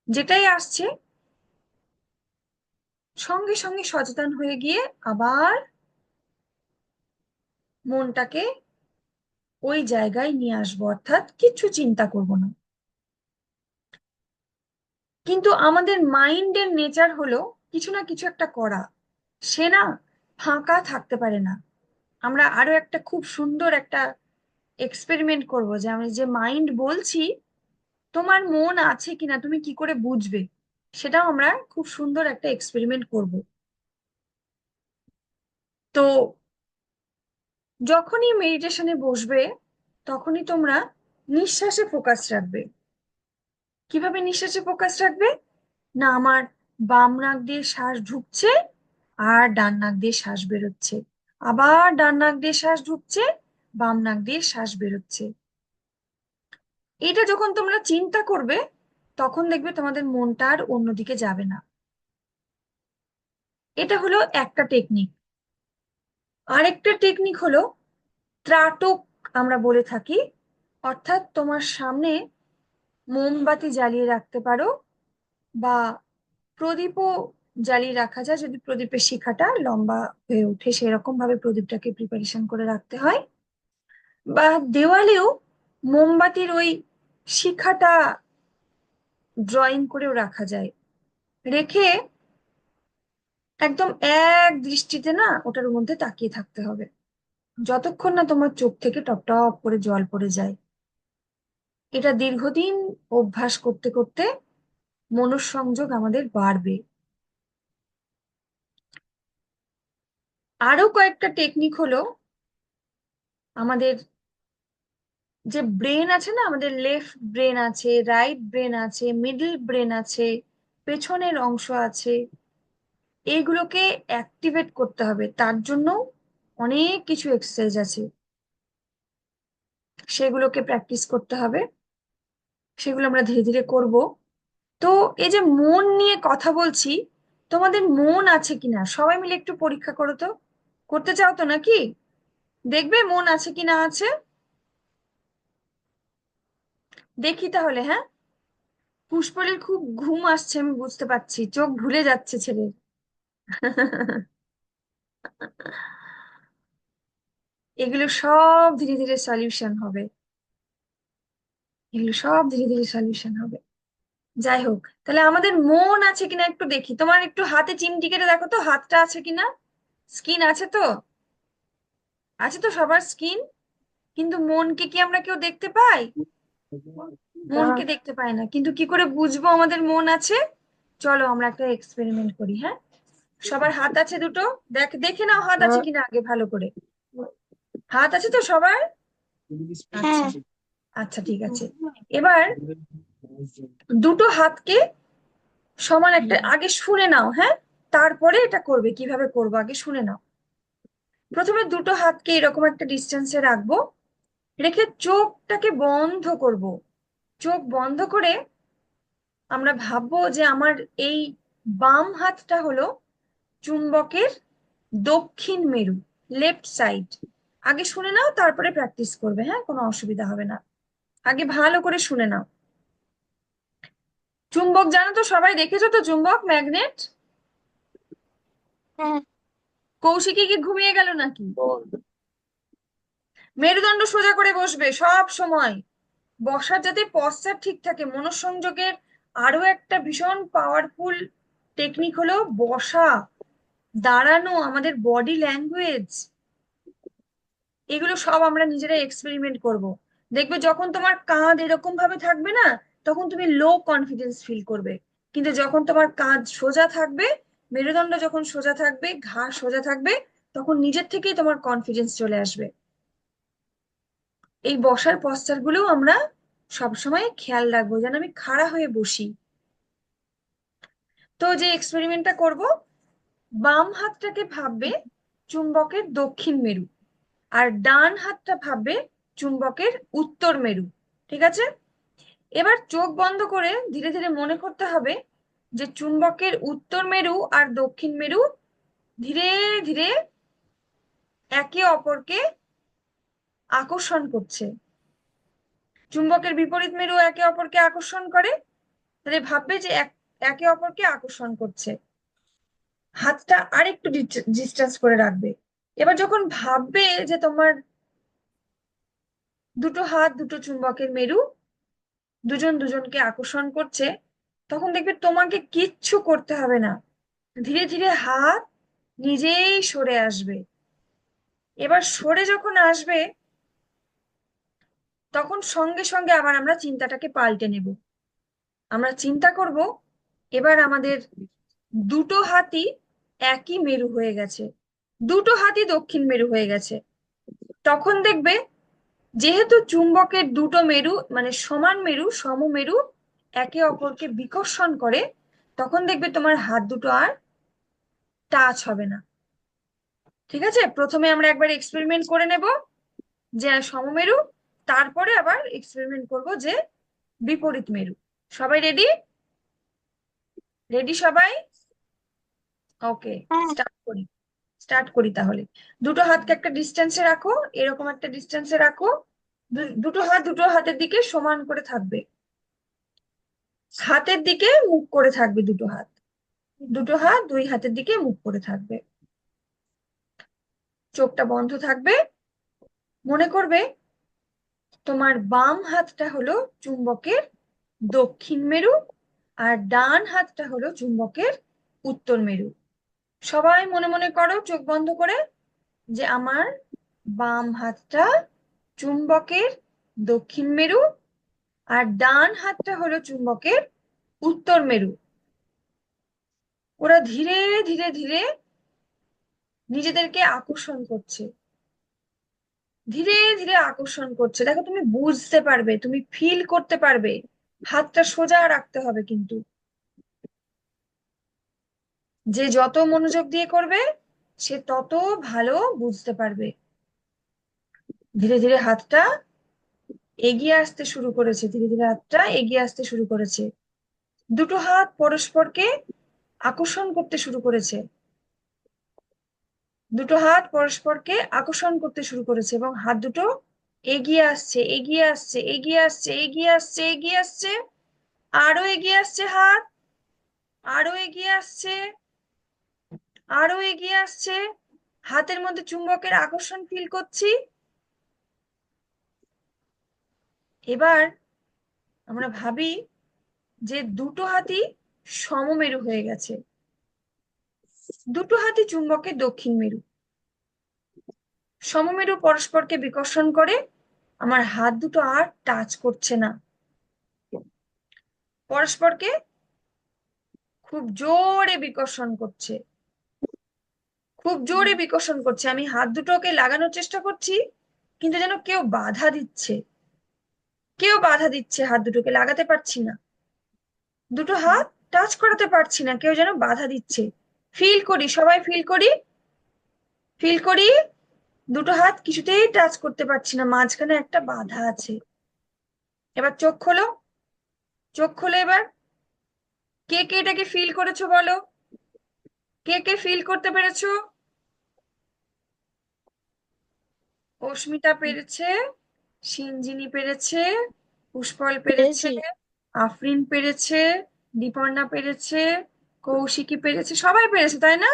যেটাই আসছে সঙ্গে সঙ্গে সচেতন হয়ে গিয়ে আবার মনটাকে ওই জায়গায় নিয়ে আসবো, অর্থাৎ কিছু চিন্তা করব না। কিন্তু আমাদের মাইন্ডের নেচার হলো কিছু না কিছু একটা করা, সে না ফাঁকা থাকতে পারে না। আমরা আরো একটা খুব সুন্দর একটা এক্সপেরিমেন্ট করব, যে আমি যে মাইন্ড বলছি, তোমার মন আছে কিনা তুমি কি করে বুঝবে, সেটাও আমরা খুব সুন্দর একটা এক্সপেরিমেন্ট করব। তো যখনই মেডিটেশনে বসবে, তখনই তোমরা নিঃশ্বাসে ফোকাস রাখবে। কিভাবে নিঃশ্বাসে ফোকাস রাখবে? না, আমার বাম নাক দিয়ে শ্বাস ঢুকছে আর ডান নাক দিয়ে শ্বাস বেরোচ্ছে, আবার ডান নাক দিয়ে শ্বাস ঢুকছে, বাম নাক দিয়ে শ্বাস বেরোচ্ছে। এটা যখন তোমরা চিন্তা করবে, তখন দেখবে তোমাদের মনটা আর অন্যদিকে যাবে না। এটা হলো একটা টেকনিক। আরেকটা টেকনিক হলো ত্রাটক, আমরা বলে থাকি। অর্থাৎ তোমার সামনে মোমবাতি জ্বালিয়ে রাখতে পারো, বা প্রদীপও জ্বালিয়ে রাখা যায় যদি প্রদীপের শিখাটা লম্বা হয়ে ওঠে, সেরকম ভাবে প্রদীপটাকে প্রিপারেশন করে রাখতে হয়। বা দেওয়ালেও মোমবাতির ওই শিখাটা ড্রয়িং করেও রাখা যায়। রেখে একদম এক দৃষ্টিতে না ওটার মধ্যে তাকিয়ে থাকতে হবে, যতক্ষণ না তোমার চোখ থেকে টপ টপ করে জল পড়ে যায়। এটা দীর্ঘদিন অভ্যাস করতে করতে মনঃসংযোগ আমাদের বাড়বে। আরো কয়েকটা টেকনিক হলো, আমাদের যে ব্রেন আছে না, আমাদের লেফট ব্রেন আছে, রাইট ব্রেন আছে, মিডল ব্রেন আছে, পেছনের অংশ আছে, এইগুলোকে অ্যাক্টিভেট করতে হবে। তার জন্য অনেক কিছু এক্সারসাইজ আছে, সেগুলোকে প্র্যাকটিস করতে হবে। সেগুলো আমরা ধীরে ধীরে করব। তো এই যে মন নিয়ে কথা বলছি, তোমাদের মন আছে কিনা সবাই মিলে একটু পরীক্ষা করো তো। করতে চাও তো নাকি? দেখবে মন আছে কি না আছে। দেখি তাহলে, হ্যাঁ। পুষ্পলের খুব ঘুম আসছে, আমি বুঝতে পারছি, চোখ ভুলে যাচ্ছে ছেলের। এগুলো সব ধীরে ধীরে সলিউশন হবে, এগুলো সব ধীরে ধীরে সলিউশন হবে। যাই হোক, তাহলে আমাদের মন আছে কিনা একটু দেখি। তোমার একটু হাতে চিমটি কেটে দেখো তো হাতটা আছে কিনা। স্কিন আছে তো? আছে তো সবার স্কিন। কিন্তু মনকে কি আমরা কেউ দেখতে পাই? মনকে দেখতে পাই না, কিন্তু কি করে বুঝবো আমাদের মন আছে? চলো আমরা একটা এক্সপেরিমেন্ট করি, হ্যাঁ। সবার হাত আছে দুটো? দেখে নাও হাত আছে কিনা আগে ভালো করে। হাত আছে তো সবার? আচ্ছা হ্যাঁ। আচ্ছা, ঠিক আছে। এবার দুটো হাতকে সমান একটা আগে শুনে নাও, হ্যাঁ। তারপরে এটা করবে, কিভাবে করবো আগে শুনে নাও। প্রথমে দুটো হাতকে এরকম একটা ডিস্টেন্সে রাখবো, রেখে চোখটাকে বন্ধ করব। চোখ বন্ধ করে আমরা ভাববো যে আমার এই বাম হাতটা হলো চুম্বকের দক্ষিণ মেরু, লেফট সাইড। আগে শুনে নাও, তারপরে প্র্যাকটিস করবে, হ্যাঁ, কোনো অসুবিধা হবে না। আগে ভালো করে শুনে নাও। চুম্বক জানো তো সবাই, দেখেছো তো চুম্বক, ম্যাগনেট। হ্যাঁ। কৌশিকী কি ঘুমিয়ে গেল নাকি? মেরুদণ্ড সোজা করে বসবে সব সময়। বসার যাতে পশ্চাৎ ঠিক থাকে। মনোসংযোগের আরো একটা ভীষণ পাওয়ারফুল টেকনিক হলো বসা, দাঁড়ানো, আমাদের বডি ল্যাঙ্গুয়েজ, এগুলো সব আমরা নিজেরা এক্সপেরিমেন্ট করব। দেখবে যখন তোমার কাঁধ এরকম ভাবে থাকবে না, তখন তুমি লো কনফিডেন্স ফিল করবে। কিন্তু যখন তোমার কাঁধ সোজা থাকবে, মেরুদণ্ড যখন সোজা থাকবে, ঘাড় সোজা থাকবে, তখন নিজের থেকেই তোমার কনফিডেন্স চলে আসবে। এই বসার পশ্চাৎ গুলো আমরা সবসময় খেয়াল রাখবো, যেন আমি খাড়া হয়ে বসি। তো যে এক্সপেরিমেন্টটা করব, বাম হাতটাকে ভাববে চুম্বকের দক্ষিণ মেরু, আর ডান হাতটা ভাববে চুম্বকের উত্তর মেরু। ঠিক আছে? এবার চোখ বন্ধ করে ধীরে ধীরে মনে করতে হবে যে চুম্বকের উত্তর মেরু আর দক্ষিণ মেরু ধীরে ধীরে একে অপরকে আকর্ষণ করছে। চুম্বকের বিপরীত মেরু একে অপরকে আকর্ষণ করে, তাহলে ভাববে যে একে অপরকে আকর্ষণ করছে। হাতটা আরেকটু ডিস্টেন্স করে রাখবে। এবার যখন ভাববে যে তোমার দুটো হাত দুটো চুম্বকের মেরু দুজন দুজনকে আকর্ষণ করছে, তখন দেখবে তোমাকে কিচ্ছু করতে হবে না, ধীরে ধীরে হাত নিজেই সরে আসবে। এবার সরে যখন আসবে, তখন সঙ্গে সঙ্গে আবার আমরা চিন্তাটাকে পাল্টে নেব। আমরা চিন্তা করব এবার আমাদের দুটো হাতই একই মেরু হয়ে গেছে, দুটো হাতই দক্ষিণ মেরু হয়ে গেছে। তখন দেখবে যেহেতু চুম্বকের দুটো মেরু মানে সমান মেরু, সমমেরু একে অপরকে বিকর্ষণ করে, তখন দেখবে তোমার হাত দুটো আর টাচ হবে না। ঠিক আছে? প্রথমে আমরা একবার এক্সপেরিমেন্ট করে নেব যে সমমেরু, তারপরে আবার এক্সপেরিমেন্ট করব যে বিপরীত মেরু। সবাই রেডি? রেডি সবাই? ওকে, হ্যাঁ। স্টার্ট করি তাহলে। দুটো হাতকে একটা ডিস্টেন্সে রাখো, এরকম একটা ডিস্টেন্সে রাখো। দুটো হাত দুটো হাতের দিকে সমান করে থাকবে, হাতের দিকে মুখ করে থাকবে। দুটো হাত দুই হাতের দিকে মুখ করে থাকবে। চোখটা বন্ধ থাকবে। মনে করবে তোমার বাম হাতটা হলো চুম্বকের দক্ষিণ মেরু, আর ডান হাতটা হলো চুম্বকের উত্তর মেরু। সবাই মনে মনে করো চোখ বন্ধ করে যে আমার বাম হাতটা চুম্বকের দক্ষিণ মেরু, আর ডান হাতটা হলো চুম্বকের উত্তর মেরু। ওরা ধীরে ধীরে ধীরে নিজেদেরকে আকর্ষণ করছে, ধীরে ধীরে আকর্ষণ করছে। দেখো, তুমি বুঝতে পারবে, তুমি ফিল করতে পারবে। হাতটা সোজা রাখতে হবে কিন্তু। যে যত মনোযোগ দিয়ে করবে সে তত ভালো বুঝতে পারবে। ধীরে ধীরে হাতটা এগিয়ে আসতে শুরু করেছে, ধীরে ধীরে হাতটা এগিয়ে আসতে শুরু করেছে। দুটো হাত পরস্পরকে আকর্ষণ করতে শুরু করেছে, দুটো হাত পরস্পরকে আকর্ষণ করতে শুরু করেছে, এবং হাত দুটো এগিয়ে আসছে, এগিয়ে আসছে, এগিয়ে আসছে, এগিয়ে আসছে, এগিয়ে আসছে, আরো এগিয়ে আসছে হাত, আরো এগিয়ে আসছে, আরো এগিয়ে আসছে। হাতের মধ্যে চুম্বকের আকর্ষণ ফিল করছি। এবার আমরা ভাবি যে দুটো হাতই সমমেরু হয়ে গেছে, দুটো হাতই চুম্বকের দক্ষিণ মেরু। সমমেরু পরস্পরকে বিকর্ষণ করে, আমার হাত দুটো আর টাচ করছে না, পরস্পরকে খুব জোরে বিকর্ষণ করছে, খুব জোরে বিকর্ষণ করছে। আমি হাত দুটোকে লাগানোর চেষ্টা করছি, কিন্তু যেন কেউ বাধা দিচ্ছে, কেউ বাধা দিচ্ছে, হাত দুটোকে লাগাতে পারছি না, দুটো হাত টাচ করাতে পারছি না, কেউ যেন বাধা দিচ্ছে। ফিল করি, সবাই ফিল করি, ফিল করি। দুটো হাত কিছুতেই টাচ করতে পারছি না, মাঝখানে একটা বাধা আছে। এবার চোখ খোলো, চোখ খোলো এবার। কে কে এটাকে ফিল করেছো বলো? কে কে ফিল করতে পেরেছো? অস্মিতা পেরেছে, সিঞ্জিনী পেরেছে, পুষ্পল পেরেছে, পেরেছি। আফরিন পেরেছে, দীপর্ণা পেরেছে, কৌশিকী পেরেছে, সবাই পেরেছে তাই না?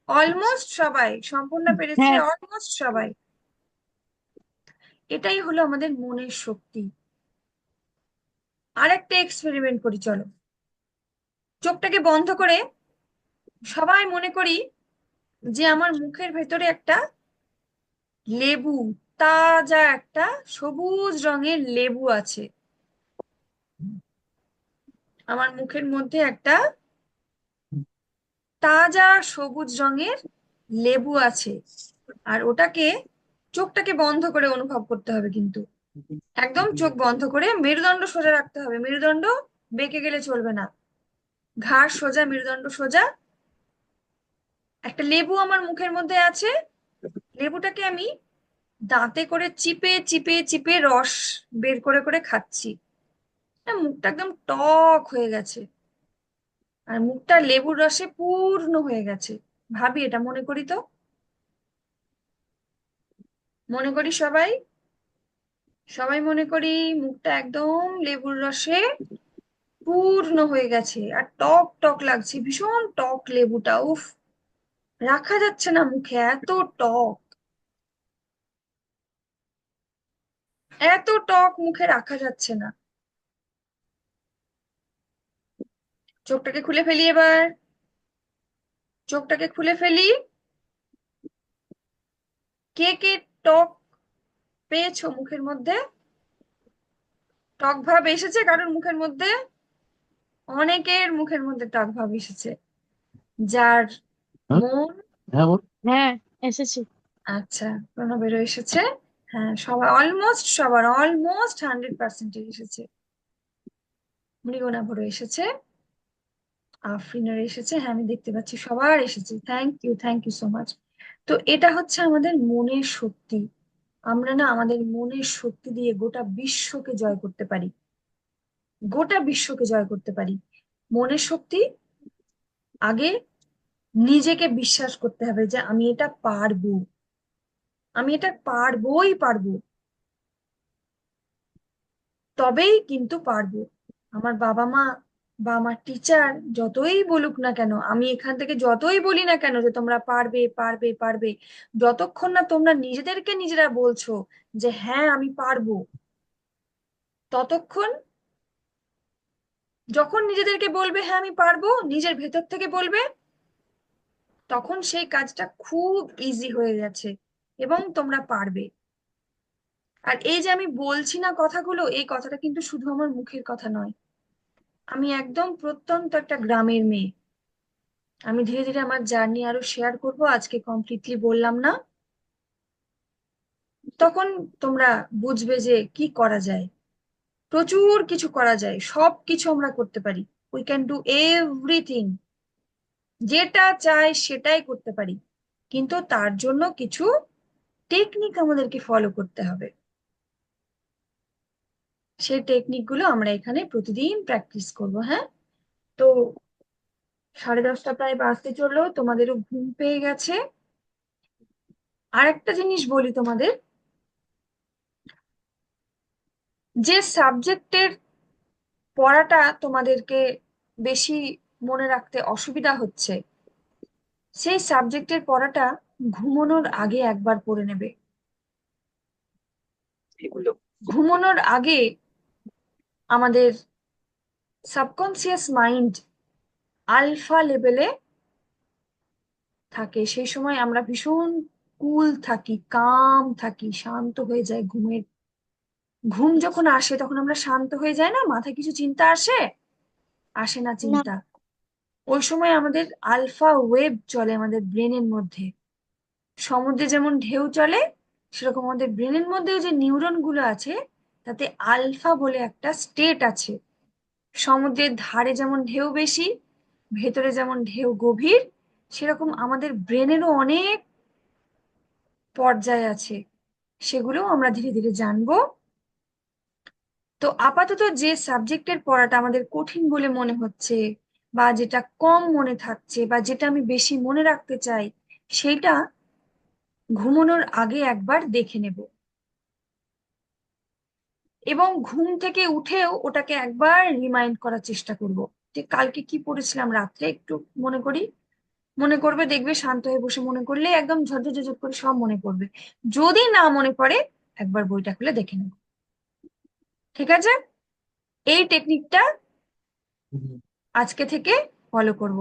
অলমোস্ট সবাই, সম্পূর্ণ পেরেছে, হ্যাঁ। অলমোস্ট সবাই। এটাই হলো আমাদের মনের শক্তি। আরেকটা এক্সপেরিমেন্ট করি, চলো। চোখটাকে বন্ধ করে সবাই মনে করি যে আমার মুখের ভেতরে একটা লেবু, তাজা একটা সবুজ রঙের লেবু আছে। আমার মুখের মধ্যে একটা তাজা সবুজ রঙের লেবু আছে, আর ওটাকে, চোখটাকে বন্ধ করে অনুভব করতে হবে কিন্তু, একদম চোখ বন্ধ করে মেরুদণ্ড সোজা রাখতে হবে, মেরুদণ্ড বেঁকে গেলে চলবে না, ঘাড় সোজা, মেরুদণ্ড সোজা। একটা লেবু আমার মুখের মধ্যে আছে, লেবুটাকে আমি দাঁতে করে চিপে চিপে চিপে রস বের করে করে খাচ্ছি। মুখটা একদম টক হয়ে গেছে, আর মুখটা লেবুর রসে পূর্ণ হয়ে গেছে। ভাবি, এটা মনে করি তো, মনে করি সবাই, সবাই মনে করি মুখটা একদম লেবুর রসে পূর্ণ হয়ে গেছে, আর টক টক লাগছে, ভীষণ টক লেবুটা, উফ, রাখা যাচ্ছে না মুখে, এত টক, এত টক মুখে রাখা যাচ্ছে না। চোখটাকে খুলে ফেলি এবার, চোখটাকে খুলে ফেলি। কে কে টক পেয়েছো মুখের মধ্যে? টক ভাব এসেছে কারোর মুখের মধ্যে? অনেকের মুখের মধ্যে টক ভাব এসেছে। যার হ্যাঁ মন, হ্যাঁ বল। হ্যাঁ, এসেছি। আচ্ছা, প্রণবেরও এসেছে। হ্যাঁ, সবার, অলমোস্ট সবার, অলমোস্ট 100% এসেছে। মৃগনাভরও এসেছে, আফরিনের এসেছে, হ্যাঁ আমি দেখতে পাচ্ছি সবার এসেছে। Thank you so much. তো এটা হচ্ছে আমাদের মনের শক্তি। আমরা না আমাদের মনের শক্তি দিয়ে গোটা বিশ্বকে জয় করতে পারি, গোটা বিশ্বকে জয় করতে পারি। মনের শক্তি, আগে নিজেকে বিশ্বাস করতে হবে যে আমি এটা পারবো, আমি এটা পারবোই পারবো, তবেই কিন্তু পারবো। আমার বাবা মা বা আমার টিচার যতই বলুক না কেন, আমি এখান থেকে যতই বলি না কেন যে তোমরা পারবে পারবে পারবে, যতক্ষণ না তোমরা নিজেদেরকে নিজেরা বলছো যে হ্যাঁ আমি পারবো, ততক্ষণ, যখন নিজেদেরকে বলবে হ্যাঁ আমি পারবো, নিজের ভেতর থেকে বলবে, তখন সেই কাজটা খুব ইজি হয়ে গেছে এবং তোমরা পারবে। আর এই যে আমি বলছি না কথাগুলো, এই কথাটা কিন্তু শুধু আমার মুখের কথা নয়। আমি একদম প্রত্যন্ত একটা গ্রামের মেয়ে। আমি ধীরে ধীরে আমার জার্নি আরো শেয়ার করব, আজকে কমপ্লিটলি বললাম না। তখন তোমরা বুঝবে যে কি করা যায়। প্রচুর কিছু করা যায়, সব কিছু আমরা করতে পারি। উই ক্যান ডু এভরিথিং, যেটা চাই সেটাই করতে পারি, কিন্তু তার জন্য কিছু টেকনিক আমাদেরকে ফলো করতে হবে। সেই টেকনিক গুলো আমরা এখানে প্রতিদিন প্র্যাকটিস করব। হ্যাঁ, তো 10:30 প্রায় বাজতে চললো, তোমাদেরও ঘুম পেয়ে গেছে। আর একটা জিনিস বলি তোমাদের, যে সাবজেক্টের পড়াটা তোমাদেরকে বেশি মনে রাখতে অসুবিধা হচ্ছে, সেই সাবজেক্টের পড়াটা ঘুমানোর আগে একবার পড়ে নেবে। এগুলো ঘুমানোর আগে আমাদের সাবকনসিয়াস মাইন্ড আলফা লেভেলে থাকে, সেই সময় আমরা ভীষণ কুল থাকি, কাম থাকি, শান্ত হয়ে যায়। ঘুম যখন আসে তখন আমরা শান্ত হয়ে যাই না, মাথায় কিছু চিন্তা আসে, আসে না না, চিন্তা। ওই সময় আমাদের আলফা ওয়েভ চলে আমাদের ব্রেনের মধ্যে। সমুদ্রে যেমন ঢেউ চলে, সেরকম আমাদের ব্রেনের মধ্যেও যে নিউরন গুলো আছে, তাতে আলফা বলে একটা স্টেট আছে। সমুদ্রের ধারে যেমন ঢেউ বেশি, ভেতরে যেমন ঢেউ গভীর, সেরকম আমাদের ব্রেনেরও অনেক পর্যায় আছে, সেগুলো আমরা ধীরে ধীরে জানবো। তো আপাতত যে সাবজেক্টের পড়াটা আমাদের কঠিন বলে মনে হচ্ছে, বা যেটা কম মনে থাকছে, বা যেটা আমি বেশি মনে রাখতে চাই, সেইটা ঘুমানোর আগে একবার দেখে নেব, এবং ঘুম থেকে উঠেও ওটাকে একবার রিমাইন্ড করার চেষ্টা করব যে কালকে কি পড়েছিলাম রাত্রে, একটু মনে করবে, দেখবে শান্ত হয়ে বসে মনে করলে একদম ঝরঝর ঝরঝর করে সব মনে পড়বে। যদি না মনে পড়ে, একবার বইটা খুলে দেখে নেব। ঠিক আছে? এই টেকনিকটা আজকে থেকে ফলো করব।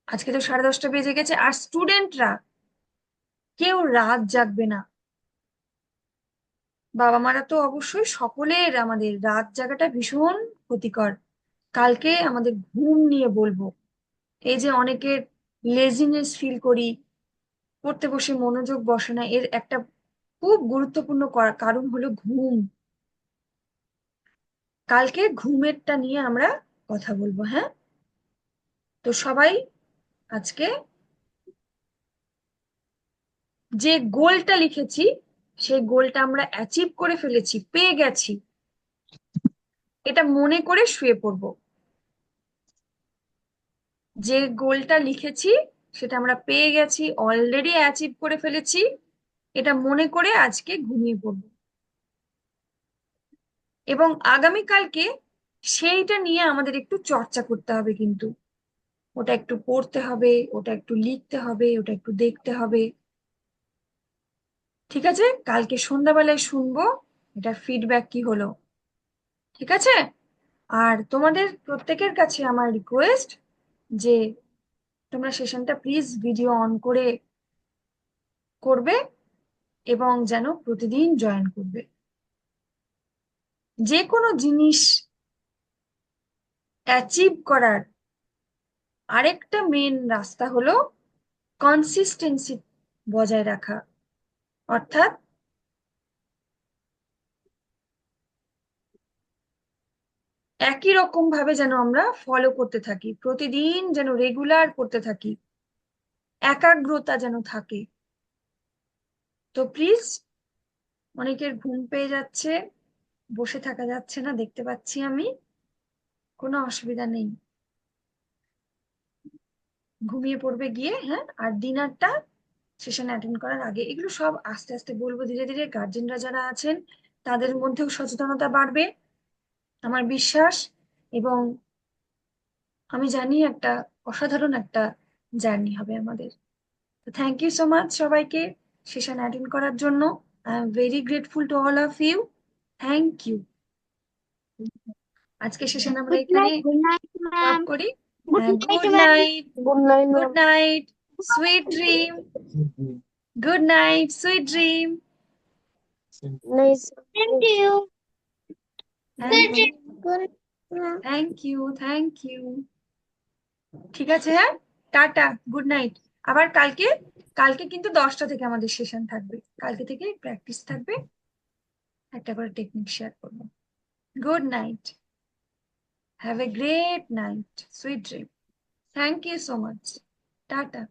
আজকে তো 10:30 বেজে গেছে, আর স্টুডেন্টরা কেউ রাত জাগবে না। বাবা মারা তো অবশ্যই, সকলের আমাদের রাত জাগাটা ভীষণ ক্ষতিকর। কালকে আমাদের ঘুম নিয়ে বলবো। এই যে অনেকের লেজিনেস ফিল করি, পড়তে বসে মনোযোগ বসে না, এর একটা খুব গুরুত্বপূর্ণ কারণ হলো ঘুম। কালকে ঘুমেরটা নিয়ে আমরা কথা বলবো। হ্যাঁ, তো সবাই আজকে যে গোলটা লিখেছি, সেই গোলটা আমরা অ্যাচিভ করে ফেলেছি, পেয়ে গেছি, এটা মনে করে শুয়ে পড়বো। যে গোলটা লিখেছি সেটা আমরা পেয়ে গেছি, অলরেডি অ্যাচিভ করে ফেলেছি, এটা মনে করে আজকে ঘুমিয়ে পড়বো। এবং আগামীকালকে সেইটা নিয়ে আমাদের একটু চর্চা করতে হবে, কিন্তু ওটা একটু পড়তে হবে, ওটা একটু লিখতে হবে, ওটা একটু দেখতে হবে। ঠিক আছে? কালকে সন্ধ্যাবেলায় শুনবো এটার ফিডব্যাক কি হলো। ঠিক আছে? আর তোমাদের প্রত্যেকের কাছে আমার রিকোয়েস্ট যে তোমরা সেশনটা প্লিজ ভিডিও অন করে করবে, এবং যেন প্রতিদিন জয়েন করবে। যে কোনো জিনিস অ্যাচিভ করার আরেকটা মেন রাস্তা হলো কনসিস্টেন্সি বজায় রাখা। অর্থাৎ একই রকম ভাবে যেন আমরা ফলো করতে থাকি, প্রতিদিন যেন রেগুলার করতে থাকি, একাগ্রতা যেন থাকে। তো প্লিজ, অনেকের ঘুম পেয়ে যাচ্ছে, বসে থাকা যাচ্ছে না দেখতে পাচ্ছি আমি, কোনো অসুবিধা নেই, ঘুমিয়ে পড়বে গিয়ে। হ্যাঁ, আর ডিনারটা সেশন অ্যাটেন্ড করার আগে, এগুলো সব আস্তে আস্তে বলবো ধীরে ধীরে। গার্জেনরা যারা আছেন তাদের মধ্যেও সচেতনতা বাড়বে আমার বিশ্বাস, এবং আমি জানি একটা অসাধারণ একটা জার্নি হবে আমাদের। তো থ্যাংক ইউ সো মাচ সবাইকে সেশন অ্যাটেন্ড করার জন্য। I am very grateful to all of you. Thank you. আজকে সেশন আমরা এখানে গুড নাইট স্টপ ম্যাম। করি। Good night good ma'am. Night, good night good night, sweet dream, good night, sweet dream. Night. Thank you. Thank you, good thank you, thank you. ঠিক আছে, হ্যাঁ, tata, good night. আবার কালকে কালকে কিন্তু 10টা থেকে আমাদের সেশন থাকবে, কালকে থেকে প্র্যাকটিস থাকবে, একটা করে টেকনিক শেয়ার করবো। Good night, have a great night, sweet dream. Thank you so much, tata.